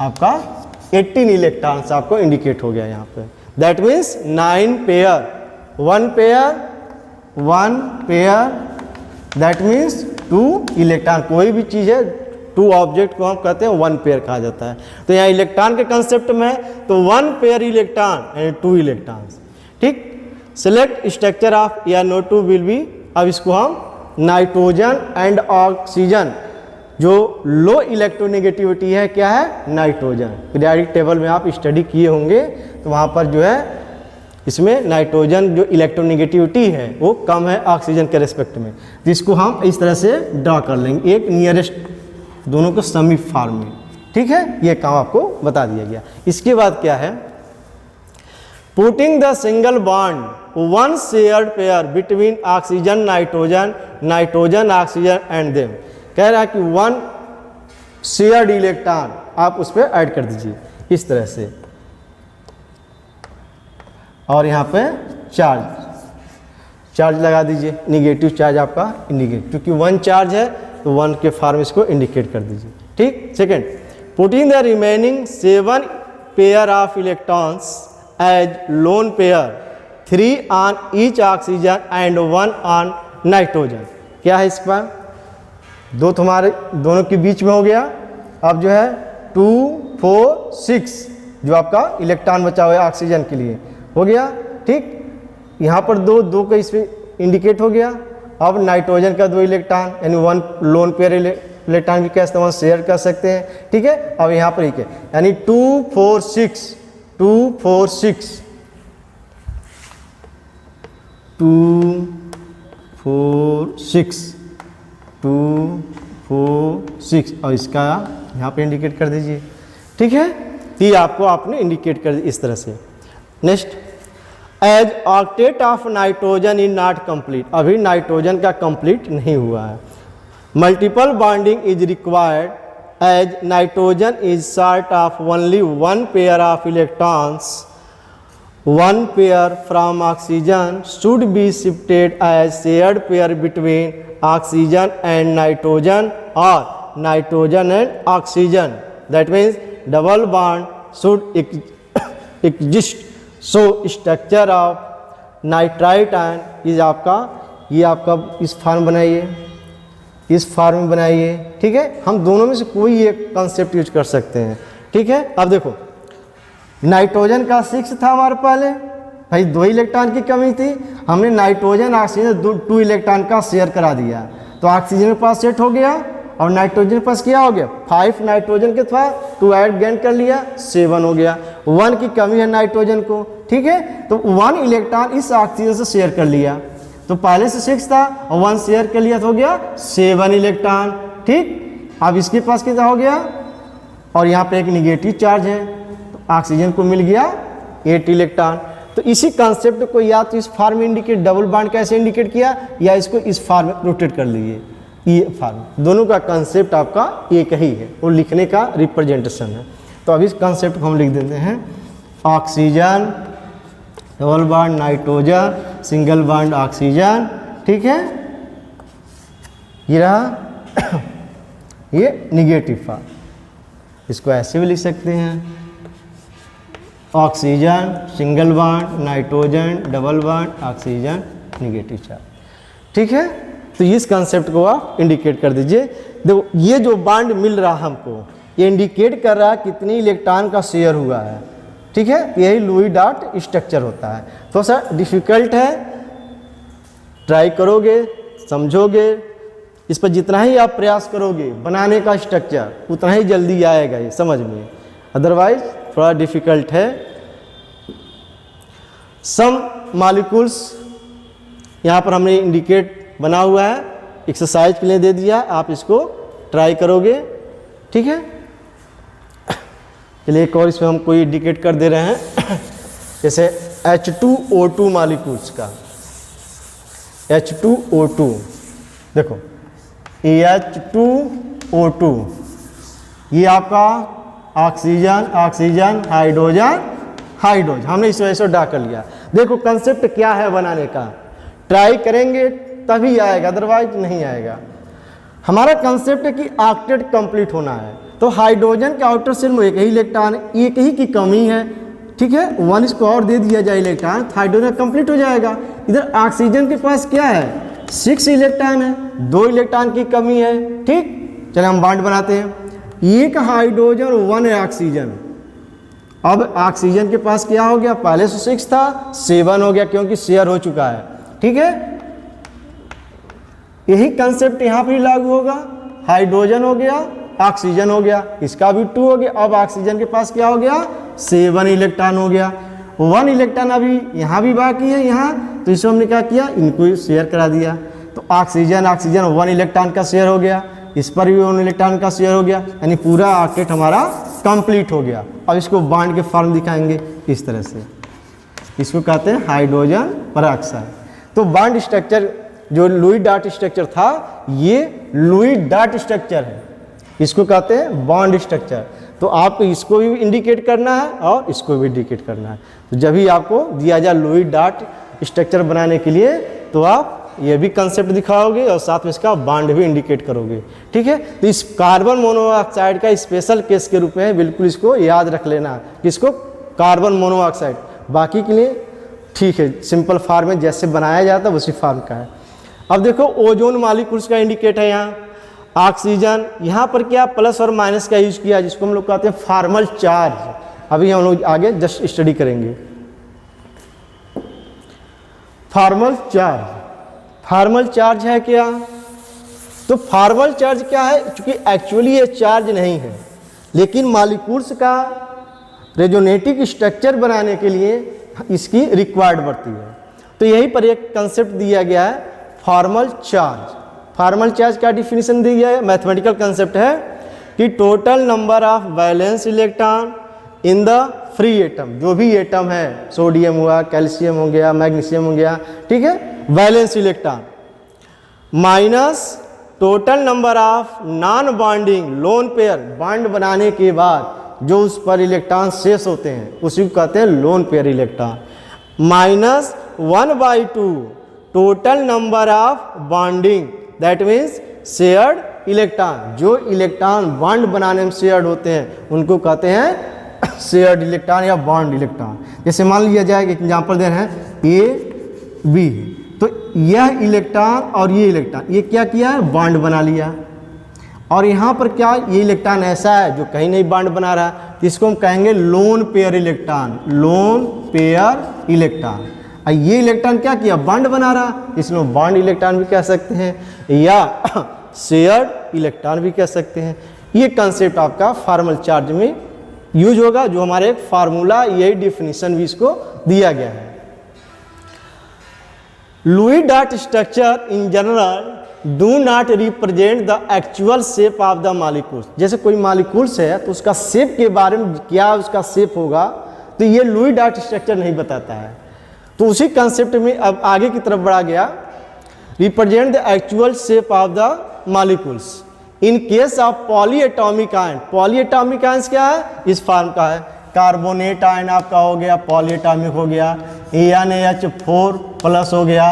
आपका 18 इलेक्ट्रॉन्स आपको इंडिकेट हो गया यहाँ पे। That means 9 pair, 1 pair, that means 2 electron. कोई भी चीज़ है 2 ऑब्जेक्ट को हम कहते हैं 1 पेयर कहा जाता है। तो यहाँ इलेक्ट्रॉन के कंसेप्ट में तो 1 पेयर इलेक्ट्रॉन एंड 2 इलेक्ट्रॉन्स, ठीक। Select structure of NO2 will be, अब इसको हम नाइट्रोजन एंड ऑक्सीजन, जो लो इलेक्ट्रोनेगेटिविटी है क्या है नाइट्रोजन। पीरियोडिक टेबल में आप स्टडी किए होंगे तो वहाँ पर जो है इसमें नाइट्रोजन जो इलेक्ट्रोनेगेटिविटी है वो कम है ऑक्सीजन के रेस्पेक्ट में। तो इसको हम इस तरह से ड्रा कर लेंगे, एक नियरेस्ट दोनों को समी फॉर्म में, ठीक है। ये काम आपको बता दिया गया। इसके बाद क्या है, putting the single bond 1 shared pair between oxygen nitrogen oxygen and them. कह रहा है कि 1 शेयर्ड इलेक्ट्रॉन आप उस पर ऐड कर दीजिए इस तरह से, और यहाँ पे चार्ज चार्ज लगा दीजिए, निगेटिव चार्ज आपका इंडिकेट, क्योंकि 1 चार्ज है तो 1 के फॉर्म इसको इंडिकेट कर दीजिए। ठीक। Second, putting the remaining 7 pair of electrons as lone pair, 3 on each oxygen and 1 on nitrogen. क्या है इसका, दो तुम्हारे दोनों के बीच में हो गया। अब जो है 2 4 6 जो आपका इलेक्ट्रॉन बचा हुआ है ऑक्सीजन के लिए हो गया। ठीक, यहाँ पर दो का इसमें इंडिकेट हो गया। अब नाइट्रोजन का 2 इलेक्ट्रॉन यानी 1 लोन पेयर इलेक्ट्रॉन भी क्या इस्तेमाल शेयर कर सकते हैं। ठीक है, अब यहाँ पर एक है यानी 2 4 6 2 4 6 2 4 6 2 4 6 और इसका यहाँ पे इंडिकेट कर दीजिए। ठीक है, ये आपको आपने इंडिकेट कर दी इस तरह से। Next, as octet of nitrogen is not complete, अभी नाइट्रोजन का कंप्लीट नहीं हुआ है। Multiple bonding is required as nitrogen is short of only 1 pair of electrons, 1 pair from oxygen should be shifted as shared pair between oxygen and nitrogen और nitrogen and oxygen. That means double bond should exist. So structure of nitrite ion is आपका, ये आपका इस form बनाइए, इस form में बनाइए। ठीक है, हम दोनों में से कोई एक कंसेप्ट यूज कर सकते हैं। ठीक है, अब देखो नाइट्रोजन का 6 था हमारे पहले, भाई 2 इलेक्ट्रॉन की कमी थी, हमने नाइट्रोजन ऑक्सीजन 2 इलेक्ट्रॉन का शेयर करा दिया तो ऑक्सीजन के पास सेट हो गया और नाइट्रोजन के पास क्या हो गया 5 नाइट्रोजन के था 2 ऐड गेन कर लिया 7 हो गया। 1 की कमी है नाइट्रोजन को। ठीक है, तो 1 इलेक्ट्रॉन इस ऑक्सीजन से शेयर कर लिया, तो पहले से 6 था और 1 शेयर कर लिया तो हो गया 7 इलेक्ट्रॉन। ठीक, अब इसके पास कितना हो गया और यहाँ पे एक निगेटिव चार्ज है तो ऑक्सीजन को मिल गया 8 इलेक्ट्रॉन। तो इसी कंसेप्ट को या तो इस फॉर्म में इंडिकेट, डबल बॉन्ड कैसे इंडिकेट किया, या इसको इस फॉर्म में रोटेट कर लीजिए। ये फॉर्म दोनों का कंसेप्ट आपका एक ही है, वो लिखने का रिप्रेजेंटेशन है। तो अभी इस कंसेप्ट को हम लिख देते हैं, oxygen double bond nitrogen single bond oxygen. ठीक है, ये रहा ये निगेटिव फॉर्म, इसको ऐसे भी लिख सकते हैं, oxygen single bond nitrogen double bond oxygen negative charge. ठीक है, तो इस कंसेप्ट को आप इंडिकेट कर दीजिए। देखो ये जो बॉन्ड मिल रहा हमको, ये इंडिकेट कर रहा है कितनी इलेक्ट्रॉन का शेयर हुआ है। ठीक है, यही लुई डॉट स्ट्रक्चर होता है। थोड़ा सा डिफिकल्ट है, ट्राई करोगे समझोगे, इस पर जितना ही आप प्रयास करोगे बनाने का स्ट्रक्चर उतना ही जल्दी आएगा ये समझ में, अदरवाइज थोड़ा डिफिकल्ट है। सम मॉलिक्यूल्स यहाँ पर हमने इंडिकेट बना हुआ है, एक्सरसाइज के लिए दे दिया, आप इसको ट्राई करोगे। ठीक है, चलिए एक और इसमें हम कोई इंडिकेट कर दे रहे हैं, जैसे H2O2 मॉलिक्यूल्स का, H2O2 देखो H2O2 ये आपका ऑक्सीजन ऑक्सीजन हाइड्रोजन हाइड्रोजन, हमने इस वजह से ड्रा कर लिया। देखो कंसेप्ट क्या है बनाने का, ट्राई करेंगे तभी आएगा, अदरवाइज नहीं आएगा। हमारा कंसेप्ट है कि ऑक्टेट कंप्लीट होना है, तो हाइड्रोजन के आउटर शेल में एक ही इलेक्ट्रॉन है, एक ही की कमी है। ठीक है, 1 इसको और दे दिया जाए इलेक्ट्रॉन, हाइड्रोजन कंप्लीट हो जाएगा। इधर ऑक्सीजन के पास क्या है 6 इलेक्ट्रॉन है, 2 इलेक्ट्रॉन की कमी है। ठीक, चलिए हम बॉन्ड बनाते हैं, एक हाइड्रोजन और 1 है ऑक्सीजन। अब ऑक्सीजन के पास क्या हो गया, पहले से 6 था 7 हो गया क्योंकि शेयर हो चुका है। ठीक है, यही कंसेप्ट यहाँ पर लागू होगा, हाइड्रोजन हो गया ऑक्सीजन हो गया, इसका भी 2 हो गया। अब ऑक्सीजन के पास क्या हो गया 7 इलेक्ट्रॉन हो गया, 1 इलेक्ट्रॉन अभी यहाँ भी बाकी है यहाँ, तो इसको हमने क्या किया इनको शेयर करा दिया। तो ऑक्सीजन ऑक्सीजन 1 इलेक्ट्रॉन का शेयर हो गया, इस पर भी 1 इलेक्ट्रॉन का शेयर हो गया, यानी पूरा ऑक्टेट हमारा कंप्लीट हो गया। अब इसको बॉन्ड के फॉर्म दिखाएंगे इस तरह से, इसको कहते हैं हाइड्रोजन परऑक्साइड। तो बॉन्ड स्ट्रक्चर जो लुई डॉट स्ट्रक्चर था ये लुई डॉट स्ट्रक्चर है, इसको कहते हैं बॉन्ड स्ट्रक्चर। तो आपको इसको भी इंडिकेट करना है और इसको भी इंडिकेट करना है। तो जब भी आपको दिया जाए लुई डॉट स्ट्रक्चर बनाने के लिए तो आप ये भी कंसेप्ट दिखाओगे और साथ में इसका बॉन्ड भी इंडिकेट करोगे। ठीक है, तो इस कार्बन मोनोऑक्साइड का स्पेशल केस के रूप में बिल्कुल इसको याद रख लेना, किसको, कार्बन मोनोऑक्साइड। बाकी के लिए ठीक है, सिंपल फॉर्म में जैसे बनाया जाता है उसी फॉर्म का है। अब देखो ओजोन मॉलिक्यूल्स का इंडिकेट है यहाँ, ऑक्सीजन, यहाँ पर क्या प्लस और माइनस का यूज किया जिसको हम लोग कहते हैं फॉर्मल चार्ज। अभी हम लोग आगे जस्ट स्टडी करेंगे फॉर्मल चार्ज। फॉर्मल चार्ज है क्या, तो फॉर्मल चार्ज क्या है, क्योंकि एक्चुअली ये चार्ज नहीं है लेकिन मॉलिक्यूल्स का रेजोनेटिक स्ट्रक्चर बनाने के लिए इसकी रिक्वायर्ड पड़ती है। तो यहीं पर एक कंसेप्ट दिया गया है फॉर्मल चार्ज। फॉर्मल चार्ज का डिफिनीशन दिया है, मैथमेटिकल कंसेप्ट है कि total number of valence electron in the free atom, जो भी एटम है, सोडियम हुआ, कैल्शियम हो गया, मैग्नीशियम हो गया, ठीक है, valence electron minus total number of non bonding lone pair, bond बनाने के बाद जो उस पर इलेक्ट्रॉन शेष होते हैं उसी को कहते हैं lone pair electron, minus 1/2 total number of bonding, that means shared electron, जो इलेक्ट्रॉन बॉन्ड बनाने में शेयर्ड होते हैं उनको कहते हैं शेयर्ड इलेक्ट्रॉन या बॉन्ड इलेक्ट्रॉन। जैसे मान लिया जाए कि एग्जाम्पल दे रहे हैं ए बी, तो यह इलेक्ट्रॉन और ये इलेक्ट्रॉन, ये क्या किया है, बॉन्ड बना लिया। और यहाँ पर क्या, ये इलेक्ट्रॉन ऐसा है जो कहीं नहीं बॉन्ड बना रहा है, इसको हम कहेंगे lone pair electron, lone pair electron. और ये इलेक्ट्रॉन क्या किया, बॉन्ड बना रहा, इसलिए बॉन्ड इलेक्ट्रॉन भी कह सकते हैं या शेयर्ड इलेक्ट्रॉन भी कह सकते हैं। ये कंसेप्ट आपका फॉर्मल चार्ज में यूज होगा, जो हमारे एक फार्मूला, यही डिफिनीशन भी इसको दिया गया है। Lewis dot structure in general do not represent the actual shape of the molecules. जैसे कोई मॉलिक्यूल्स है तो उसका शेप के बारे में क्या उसका शेप होगा, तो ये लुईस डॉट स्ट्रक्चर नहीं बताता है। तो उसी कंसेप्ट में अब आगे की तरफ बढ़ा गया, represent the actual shape of the molecules in case of polyatomic ion. Polyatomic ion क्या है, इस फॉर्म का है, कार्बोनेट आयन आपका हो गया, पॉलीएटॉमिक हो गया, AnH4+ हो गया,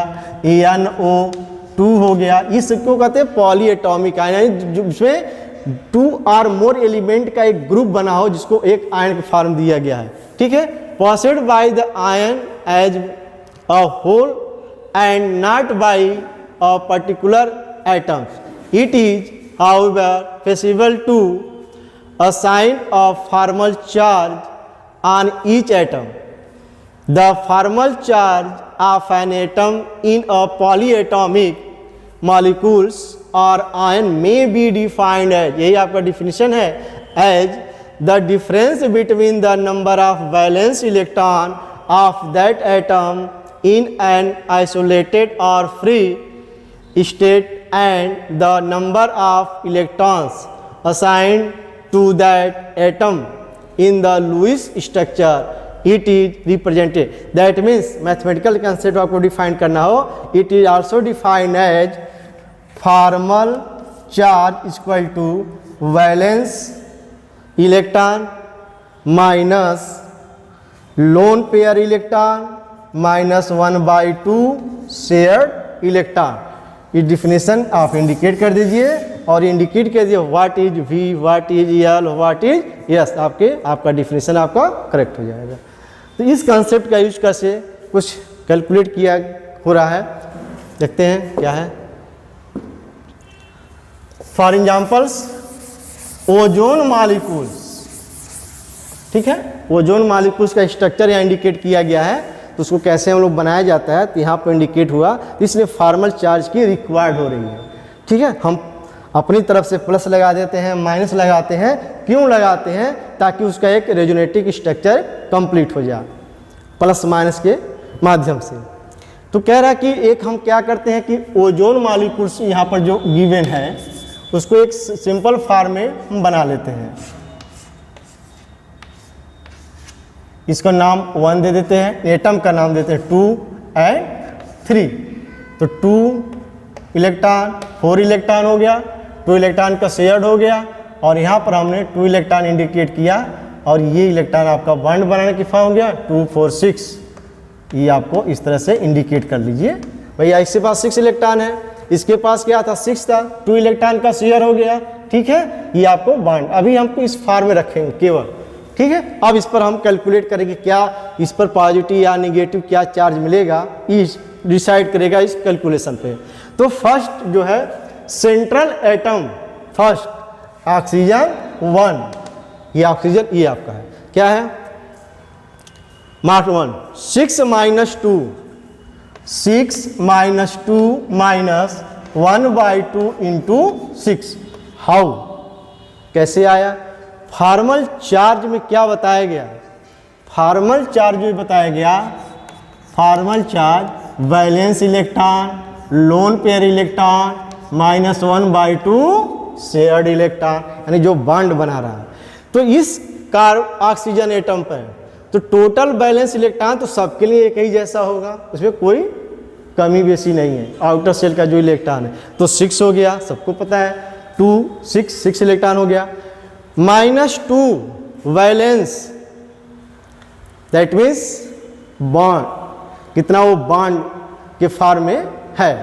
AnO2 हो गया, इसको कहते हैं पॉलीएटॉमिक आयन, जिसमें 2 और मोर एलिमेंट का एक ग्रुप बना हो जिसको एक आयन का फॉर्म दिया गया है। ठीक है, possessed by the ion as a whole and not by a particular atoms, it is however feasible to assign a formal charge on each atom. The formal charge of an atom in a polyatomic molecules or ion may be defined as, यही आपका definition है, as the difference between the number of valence electron of that atom in an isolated or free state and the number of electrons assigned to that atom in the Lewis structure it is represented. That means mathematical concept आपको define करना हो, it is also defined as formal charge is equal to valence electron minus lone pair electron minus 1/2 shared electron। ये definition आप indicate कर दीजिए और indicate कर दीजिए what is V, what is L, what is S, आपका definition आपका correct हो जाएगा। तो इस कंसेप्ट का यूज कैसे कुछ कैलकुलेट किया हो रहा है, देखते हैं क्या है। फॉर एग्जाम्पल्स ओजोन मॉलिक्यूल्स, ठीक है, ओजोन मॉलिक्यूल्स का स्ट्रक्चर यहाँ इंडिकेट किया गया है, तो उसको कैसे हम लोग बनाया जाता है, तो यहाँ पर इंडिकेट हुआ, इसलिए फॉर्मल चार्ज की रिक्वायर्ड हो रही है। ठीक है, हम अपनी तरफ से प्लस लगा देते हैं, माइनस लगाते हैं, क्यों लगाते हैं, ताकि उसका एक रेजोनेटिक स्ट्रक्चर कंप्लीट हो जाए प्लस माइनस के माध्यम से। तो कह रहा है कि एक हम क्या करते हैं कि ओजोन मॉलिक्यूल्स यहाँ पर जो गिवन है उसको एक सिंपल फॉर्म में हम बना लेते हैं। इसका नाम 1 दे देते हैं, एटम का नाम देते हैं 2 और 3। तो 2 इलेक्ट्रॉन 4 इलेक्ट्रॉन हो गया, 2 इलेक्ट्रॉन का शेयर्ड हो गया, और यहाँ पर हमने 2 इलेक्ट्रॉन इंडिकेट किया, और ये इलेक्ट्रॉन आपका बॉन्ड बनाने की फॉर्म हो गया 2 4 6। ये आपको इस तरह से इंडिकेट कर लीजिए, भैया इसके पास 6 इलेक्ट्रॉन है, इसके पास क्या था 6 था, 2 इलेक्ट्रॉन का शेयर हो गया। ठीक है, ये आपको बॉन्ड अभी हमको इस फॉर्म में रखेंगे केवल। ठीक है, अब इस पर हम कैलकुलेट करेंगे क्या इस पर पॉजिटिव या नेगेटिव क्या चार्ज मिलेगा, इस डिसाइड करेगा इस कैलकुलेशन पे। तो फर्स्ट जो है सेंट्रल एटम, फर्स्ट ऑक्सीजन 1, ये ऑक्सीजन ये आपका है, क्या है mark 1, 6 minus 2 minus 1/2 into 6। How, कैसे आया? फॉर्मल चार्ज में क्या बताया गया? फॉर्मल चार्ज में बताया गया, formal charge valence electron, lone pair electron -1/2 shared electron, यानी जो बॉन्ड बना रहा है। तो इस ऑक्सीजन एटम पर तो टोटल बैलेंस इलेक्ट्रॉन तो सबके लिए एक ही जैसा होगा, उसमें कोई कमी बेसी नहीं है। आउटर सेल का जो इलेक्ट्रॉन है तो 6 हो गया, सबको पता है 2 6 इलेक्ट्रॉन हो गया, -2 वैलेंस, दैट मीन्स बॉन्ड, कितना वो बॉन्ड के फॉर्म में है।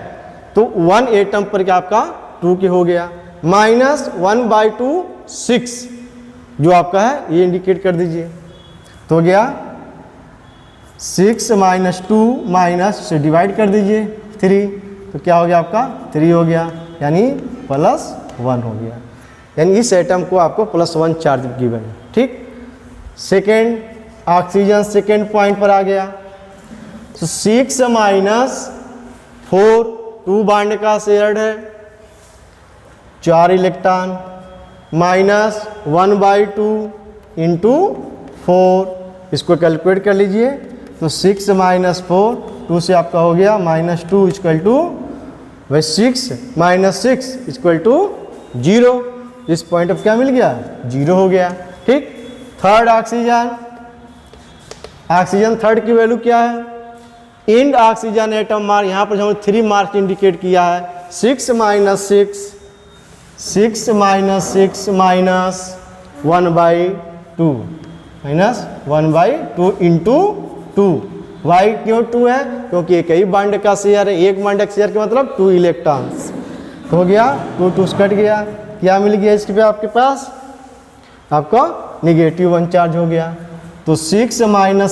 तो 1 एटम पर क्या आपका 2 के हो गया, -1/2 6 जो आपका है ये इंडिकेट कर दीजिए, तो हो गया 6 - 2 माइनस से डिवाइड कर दीजिए 3, तो क्या हो गया आपका 3 हो गया, यानी +1 हो गया, यानी इस एटम को आपको +1 चार्ज गिवन है। ठीक, सेकेंड ऑक्सीजन सेकेंड पॉइंट पर आ गया, तो 6 - 4 2 बॉन्ड का शेयर्ड है, 4 इलेक्ट्रॉन -1/2 इंटू 4, इसको कैलकुलेट कर लीजिए, तो 6 - 4 2 से आपका हो गया -2 इक्वल टू 6 - 6 इक्वल टू 0। इस पॉइंट ऑफ क्या मिल गया 0 हो गया। ठीक, थर्ड ऑक्सीजन, ऑक्सीजन थर्ड की वैल्यू क्या है? इंड ऑक्सीजन एटम मार्क, यहाँ पर हमने 3 मार्क इंडिकेट किया है, 6 - 6 6 - 6 -1/2 -1/2 इंटू 2। वाई क्यों 2 है? क्योंकि एक ही बॉन्ड का शेयर है, एक बॉन्ड का शेयर का मतलब 2 इलेक्ट्रॉन्स, तो हो गया 2 2 कट गया, क्या मिल गया इसके पे आपके पास? आपका -1 चार्ज हो गया, तो 6 -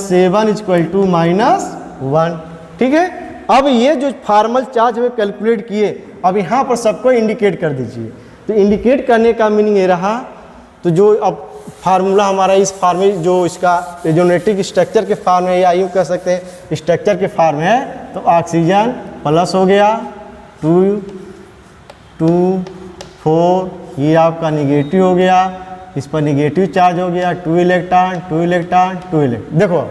7 इक्वल टू -1। ठीक है, अब ये जो फॉर्मल चार्ज हमें कैलकुलेट किए, अब यहाँ पर सबको इंडिकेट कर दीजिए। तो इंडिकेट करने का मीनिंग ये रहा, तो जो अब फार्मूला हमारा इस फॉर्म में जो इसका रेजोनेटिक स्ट्रक्चर के फॉर्म में, या यूँ कह सकते हैं स्ट्रक्चर के फॉर्म में है, तो ऑक्सीजन प्लस हो गया 2 2 4, ये आपका निगेटिव हो गया, इस पर निगेटिव चार्ज हो गया, 2 इलेक्ट्रॉन 2 इलेक्ट्रॉन 2 इलेक्ट्रॉन। देखो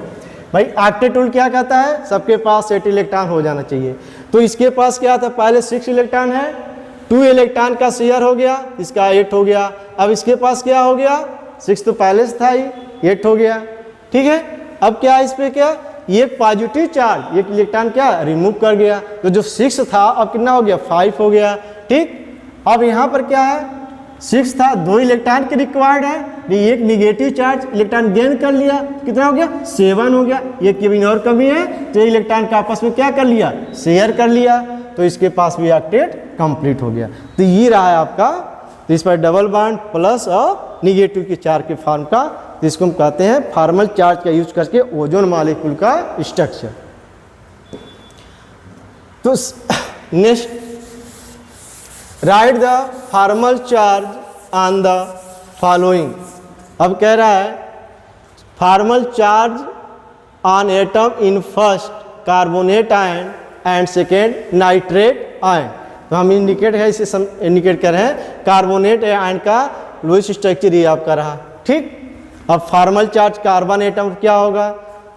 भाई ऑक्टेट रूल क्या कहता है? सबके पास 8 इलेक्ट्रॉन हो जाना चाहिए, तो इसके पास क्या था? पहले 6 इलेक्ट्रॉन है, 2 इलेक्ट्रॉन का शेयर हो गया, इसका 8 हो गया। अब इसके पास क्या हो गया? 6 तो पहले से था ही, 8 हो गया। ठीक है, अब क्या है इस पे क्या? ये पॉजिटिव चार्ज, एक इलेक्ट्रॉन क्या रिमूव कर गया, तो जो 6 था अब कितना हो गया 5 हो गया। ठीक, अब यहाँ पर क्या है 6 था, 2 इलेक्ट्रॉन के रिक्वायर्ड है, एक निगेटिव चार्ज इलेक्ट्रॉन गेन कर लिया, कितना हो गया 7 हो गया, एक की भी और कमी है, तो इलेक्ट्रॉन का आपस में क्या कर लिया शेयर कर लिया, तो इसके पास भी ऑक्टेट कंप्लीट हो गया। तो ये रहा है आपका, तो इस पर डबल बॉन्ड प्लस और निगेटिव के चार्ज के फॉर्म का, तो इसको हम कहते हैं फॉर्मल चार्ज का यूज करके ओजोन मॉलिक्यूल का स्ट्रक्चर। तो next, right the formal charge on the following. अब कह रहा है formal charge on atom in first carbonate ion and second nitrate ion. तो हम इंडिकेट है, इसे इंडिकेट कर रहे हैं कार्बोनेट आयन का लुईस स्ट्रक्चर ये आपका रहा। ठीक, अब फॉर्मल चार्ज कार्बन एटम क्या होगा?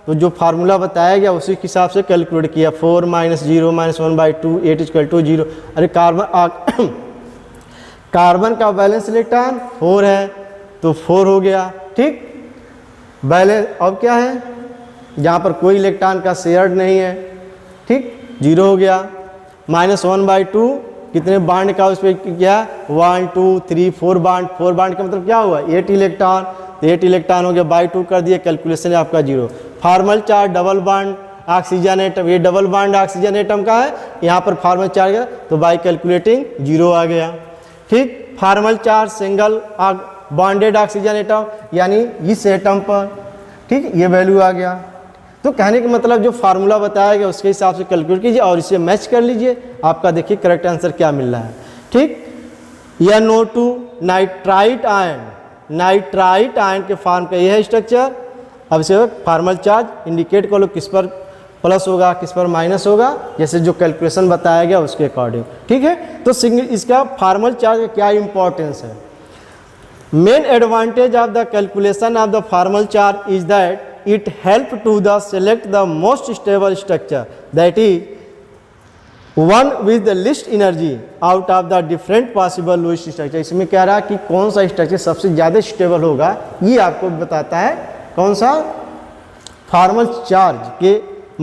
तो जो फार्मूला बताया गया उसी के हिसाब से कैलकुलेट किया, 4 - 0 -1/2 8 इक्वल टू 0। अरे कार्बन का बैलेंस इलेक्ट्रॉन 4 है, तो 4 हो गया। ठीक, बैलेंस अब क्या है, जहाँ पर कोई इलेक्ट्रॉन का शेयर नहीं है, ठीक 0 हो गया। -1/2 कितने बॉन्ड का उस पर क्या 1 2 3 4 बॉन्ड, 4 बॉन्ड का मतलब क्या हुआ 8 इलेक्ट्रॉन, तो 8 इलेक्ट्रॉन हो गया, बाई 2 कर दिए, कैलकुलेशन है आपका 0। Formal charge double bond oxygen atom, ये डबल बॉन्ड ऑक्सीजन एटम का है, यहाँ पर फॉर्मल चार्ज गया तो बाई कैलकुलेटिंग 0 आ गया। ठीक, formal charge single bonded oxygen atom यानी इस एटम पर, ठीक, ये वैल्यू आ गया। तो कहने का मतलब जो फार्मूला बताया गया उसके हिसाब से कैलकुलेट कीजिए और इसे मैच कर लीजिए, आपका देखिए करेक्ट आंसर क्या मिल रहा है। ठीक, NO2 nitrite ion, nitrite ion के फॉर्म का यह है स्ट्रक्चर। अब इसे फार्मल चार्ज इंडिकेट कर लो किस पर प्लस होगा किस पर माइनस होगा, जैसे जो कैलकुलेशन बताया गया उसके अकॉर्डिंग। ठीक है, तो इसका फार्मल चार्ज का क्या इंपॉर्टेंस है। Main advantage of the calculation of the formal charge is that it help to the select the most stable structure, that is one with the least energy out of the different possible lowest structure। इसमें कह रहा है कि कौन सा structure सबसे ज़्यादा stable होगा, ये आपको बताता है कौन सा, फार्मल चार्ज के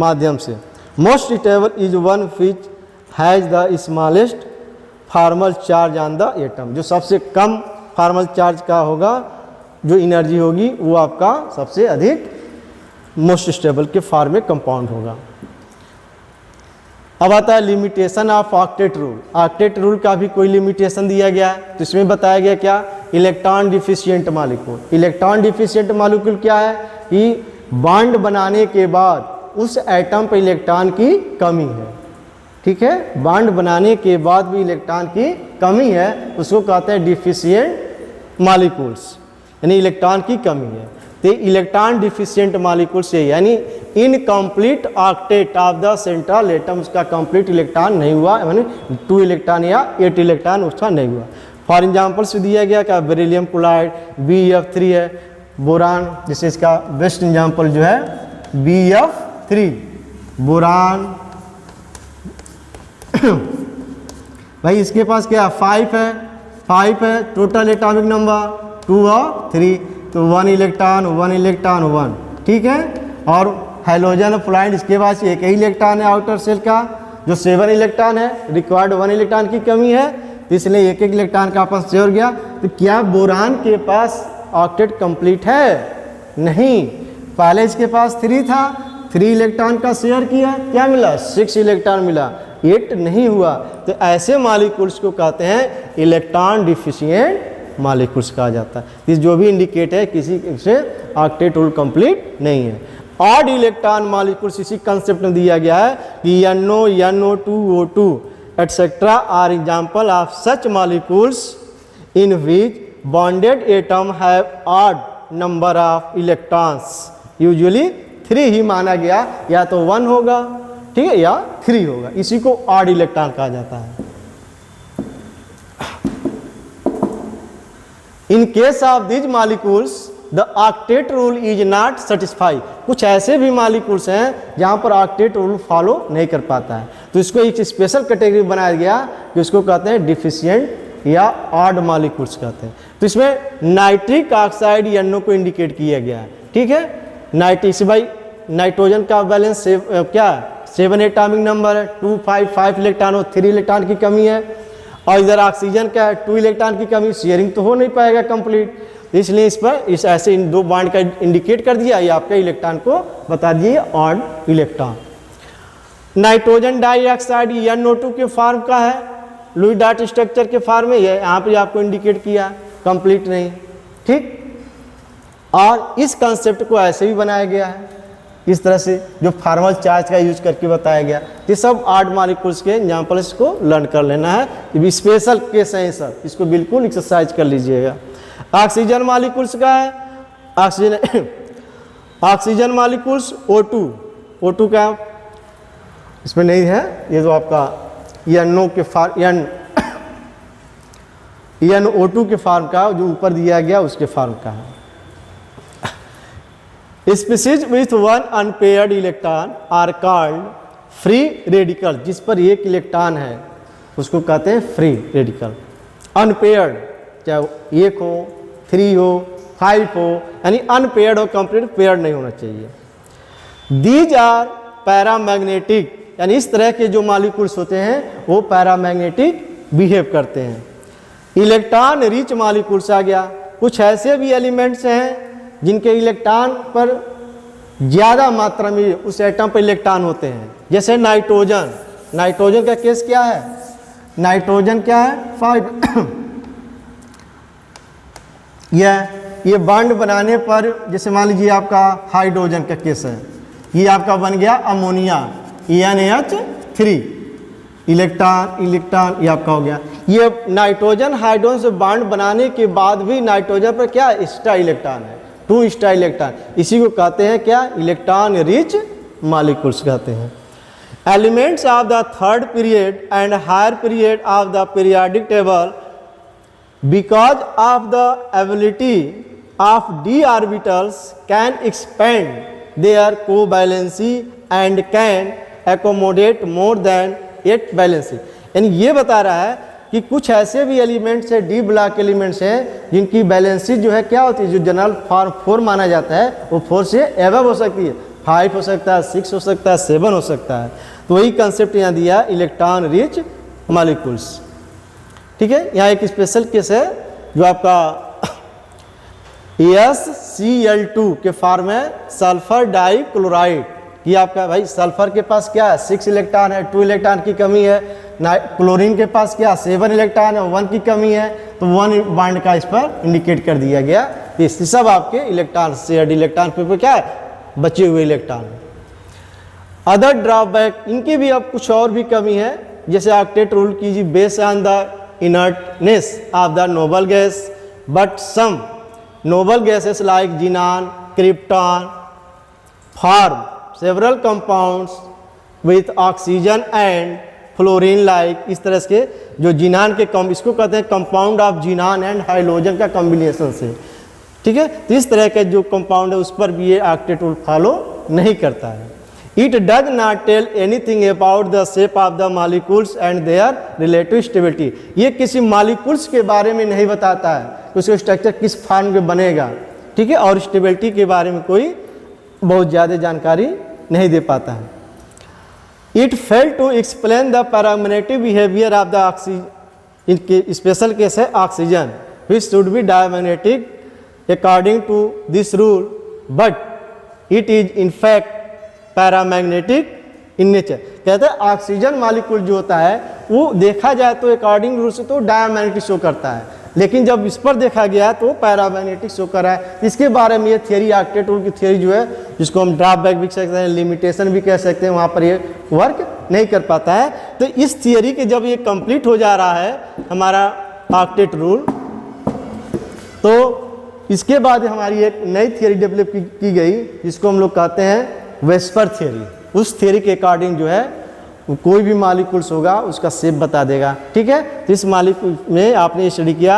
माध्यम से। Most stable is one which has the smallest formal charge on the atom, जो सबसे कम फार्मल चार्ज का होगा, जो एनर्जी होगी वो आपका सबसे अधिक मोस्ट स्टेबल के फॉर्म में कंपाउंड होगा। अब आता है limitation of octet rule. Octet rule का भी कोई लिमिटेशन दिया गया है, तो इसमें बताया गया क्या, electron deficient molecule. Electron deficient molecule क्या है कि बॉन्ड बनाने के बाद उस एटम पर इलेक्ट्रॉन की कमी है। ठीक है, बॉन्ड बनाने के बाद भी इलेक्ट्रॉन की कमी है, उसको कहते हैं डिफिशिएंट मॉलिक्यूल्स, यानी इलेक्ट्रॉन की कमी है। तो इलेक्ट्रॉन डिफिशिएंट मॉलिक्यूल से यानी incomplete octet of the central atom, उसका कंप्लीट इलेक्ट्रॉन नहीं हुआ, यानी 2 इलेक्ट्रॉन या 8 इलेक्ट्रॉन उसका नहीं हुआ। फॉर एग्जांपल से दिया गया क्या, बेरिलियम क्लोराइड BF3 है, बोरान, जैसे इसका बेस्ट एग्जांपल जो है BF3 बोरान। भाई इसके पास क्या 5 है, टोटल एटॉमिक नंबर 2 और 3, तो 1 इलेक्ट्रॉन 1 इलेक्ट्रॉन 1। ठीक है, और हाइड्रोजन फ्लोराइड इसके पास एक ही इलेक्ट्रॉन है आउटर सेल का, जो 7 इलेक्ट्रॉन है, रिक्वायर्ड 1 इलेक्ट्रॉन की कमी है, तो इसलिए एक इलेक्ट्रॉन का आपस से और गया। तो क्या बोरान के पास ऑक्टेट कंप्लीट है? नहीं, पहले इसके पास 3 था, 3 इलेक्ट्रॉन का शेयर किया, क्या मिला 6 इलेक्ट्रॉन मिला, 8 नहीं हुआ। तो ऐसे मॉलिक्यूल्स को कहते हैं इलेक्ट्रॉन डिफिशिएंट मॉलिक्यूल्स कहा जाता है। इस जो भी इंडिकेट है किसी से ऑक्टेट रूल कंप्लीट नहीं है। ऑड इलेक्ट्रॉन मॉलिक्यूल्स इसी कंसेप्ट में दिया गया है कि NO, NO2, O2 etcetera are example of such molecules in which bonded atom have odd number of electrons, usually 3 ही माना गया, या तो 1 होगा, ठीक है, या 3 होगा, इसी को ऑड इलेक्ट्रॉन कहा जाता है। In case of these molecules, the octet rule is not satisfied। कुछ ऐसे भी मॉलिक्यूल्स हैं जहाँ पर ऑक्टेट रूल फॉलो नहीं कर पाता है, तो इसको एक स्पेशल कैटेगरी बनाया गया कि उसको कहते हैं डिफिशिएंट या ऑड मॉलिक्यूल्स कहते हैं। तो इसमें नाइट्रिक ऑक्साइड NO को इंडिकेट किया गया है। ठीक है, नाइट्रिक भाई नाइट्रोजन का बैलेंस क्या है 7 एटॉमिक नंबर है, 2 5 इलेक्ट्रॉन और 3 इलेक्ट्रॉन की कमी है, और इधर ऑक्सीजन का है 2 इलेक्ट्रॉन की कमी, शेयरिंग तो हो नहीं पाएगा कंप्लीट, इसलिए इस पर इस ऐसे इन 2 बॉन्ड का इंडिकेट कर दिया, ये आपके इलेक्ट्रॉन को बता दिए odd electron. Nitrogen dioxide NO2 के फॉर्म का है, लुईस डॉट स्ट्रक्चर के फॉर्म में, ये यहाँ पे आपको इंडिकेट किया कंप्लीट नहीं। ठीक, और इस कंसेप्ट को ऐसे भी बनाया गया है इस तरह से, जो फार्मल चार्ज का यूज करके बताया गया। ये सब ऑड मॉलिक्यूल्स के एग्जांपल्स को लर्न कर लेना है, ये स्पेशल केस है सर, इसको बिल्कुल एक्सरसाइज कर लीजिएगा। ऑक्सीजन मॉलिक्यूल्स का है, ऑक्सीजन मॉलिक्यूल्स O2 का इसमें नहीं है, ये तो आपका NO के NO2 के फॉर्म का जो ऊपर दिया गया उसके फॉर्म का है। Species with 1 unpaired electron are called free radical, जिस पर 1 इलेक्ट्रॉन है उसको कहते हैं फ्री रेडिकल। अनपेयर्ड चाहे 1 हो, 3 हो, 5 हो, यानी अनपेयर्ड हो, कंप्लीट पेयर्ड नहीं होना चाहिए। दीज आर पैरामैग्नेटिक, यानी इस तरह के जो मॉलिक्यूल्स होते हैं वो पैरामैग्नेटिक बिहेव करते हैं। इलेक्ट्रॉन रिच मॉलिक्यूल्स आ गया, कुछ ऐसे भी एलिमेंट्स हैं जिनके इलेक्ट्रॉन पर ज़्यादा मात्रा में उस एटम पर इलेक्ट्रॉन होते हैं। जैसे नाइट्रोजन, नाइट्रोजन का केस क्या है, नाइट्रोजन क्या है 5 ये बॉन्ड बनाने पर जैसे मान लीजिए आपका हाइड्रोजन का केस है, ये आपका बन गया अमोनिया NH3, इलेक्ट्रॉन इलेक्ट्रॉन ये आपका हो गया। ये नाइट्रोजन हाइड्रोजन से बॉन्ड बनाने के बाद भी नाइट्रोजन पर क्या एक्स्ट्रा इलेक्ट्रॉन है, 2 एक्स्ट्रा इलेक्ट्रॉन, इसी को कहते हैं क्या, इलेक्ट्रॉन रिच मॉलिक्यूल्स कहते हैं। Elements of the third period and higher period of the periodic table because of the ability of d orbitals can expand their covalency and can accommodate more than 8 valency। यानी ये बता रहा है कि कुछ ऐसे भी एलिमेंट्स है, डी ब्लॉक एलिमेंट्स हैं जिनकी बैलेंसी जो है क्या होती है, जो जनरल फॉर्म 4 माना जाता है वो 4 से एबव हो सकती है, 5 हो सकता है, 6 हो सकता है, 7 हो सकता है। तो वही कंसेप्ट यहाँ दिया इलेक्ट्रॉन रिच मॉलिक्यूल्स। ठीक है, यहाँ एक स्पेशल केस है जो आपका SCl2 के फॉर्म है, सल्फर डाइक्लोराइड। ये आपका भाई सल्फर के पास क्या है 6 इलेक्ट्रॉन है, 2 इलेक्ट्रॉन की कमी है। क्लोरीन के पास क्या 7 इलेक्ट्रॉन है, 1 की कमी है, तो 1 बॉन्ड का इस पर इंडिकेट कर दिया गया। ये सब आपके इलेक्ट्रॉन शेयर्ड इलेक्ट्रॉन पे क्या है, बचे हुए इलेक्ट्रॉन। अदर ड्रॉबैक, इनकी भी अब कुछ और भी कमी है, जैसे ऑक्टेट रूल कीजिए based on the inertness of the noble gas, but some noble gases like xenon, krypton form several compounds with oxygen and fluorine like, इस तरह के जो जीनान के इसको कहते हैं compound of xenon and hydrogen का कॉम्बिनेशन से। ठीक है, तो इस तरह के जो कंपाउंड है उस पर भी ये ऑक्टेट रूल फॉलो नहीं करता है। It does not tell anything about the shape of the molecules and their relative stability। ये किसी मॉलिक्यूल्स के बारे में नहीं बताता है कि उसका स्ट्रक्चर किस फॉर्म में बनेगा। ठीक है, और स्टेबिलिटी के बारे में कोई बहुत ज़्यादा जानकारी नहीं दे पाता है। It failed to explain the paramagnetic behavior of the oxygen, इनके स्पेशल केस है oxygen, which should be diamagnetic according to this rule, but it is in fact paramagnetic in nature. कहते हैं ऑक्सीजन मॉलिक्यूल जो होता है वो देखा जाए तो अकॉर्डिंग रूल से तो डायमैग्नेटिक शो करता है, लेकिन जब इस पर देखा गया तो पैरामैग्नेटिक शो कर रहा है। इसके बारे में ये थियरी ऑक्टेट रूल की थियरी जो है, जिसको हम ड्रॉबैक भी कह सकते हैं, लिमिटेशन भी कह सकते हैं, वहाँ पर ये वर्क नहीं कर पाता है। तो इस थियरी के जब ये कंप्लीट हो जा रहा है हमारा ऑक्टेट रूल, तो इसके बाद हमारी एक नई थियरी डेवलप की गई जिसको हम लोग कहते हैं वेस्पर थियरी। उस थियरी के अकॉर्डिंग जो है कोई भी मॉलिक्यूल्स होगा उसका शेप बता देगा। ठीक है, तो इस मॉलिक्यूल में आपने स्टडी किया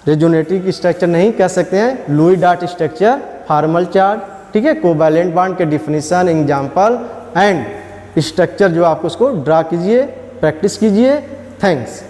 रेजोनेटिव स्ट्रक्चर नहीं कह सकते हैं, Louis dot structure, formal chart, ठीक है, कोवैलेंट बॉन्ड के डिफिनीशन, एग्जाम्पल एंड स्ट्रक्चर जो आपको उसको ड्रा कीजिए, प्रैक्टिस कीजिए। थैंक्स।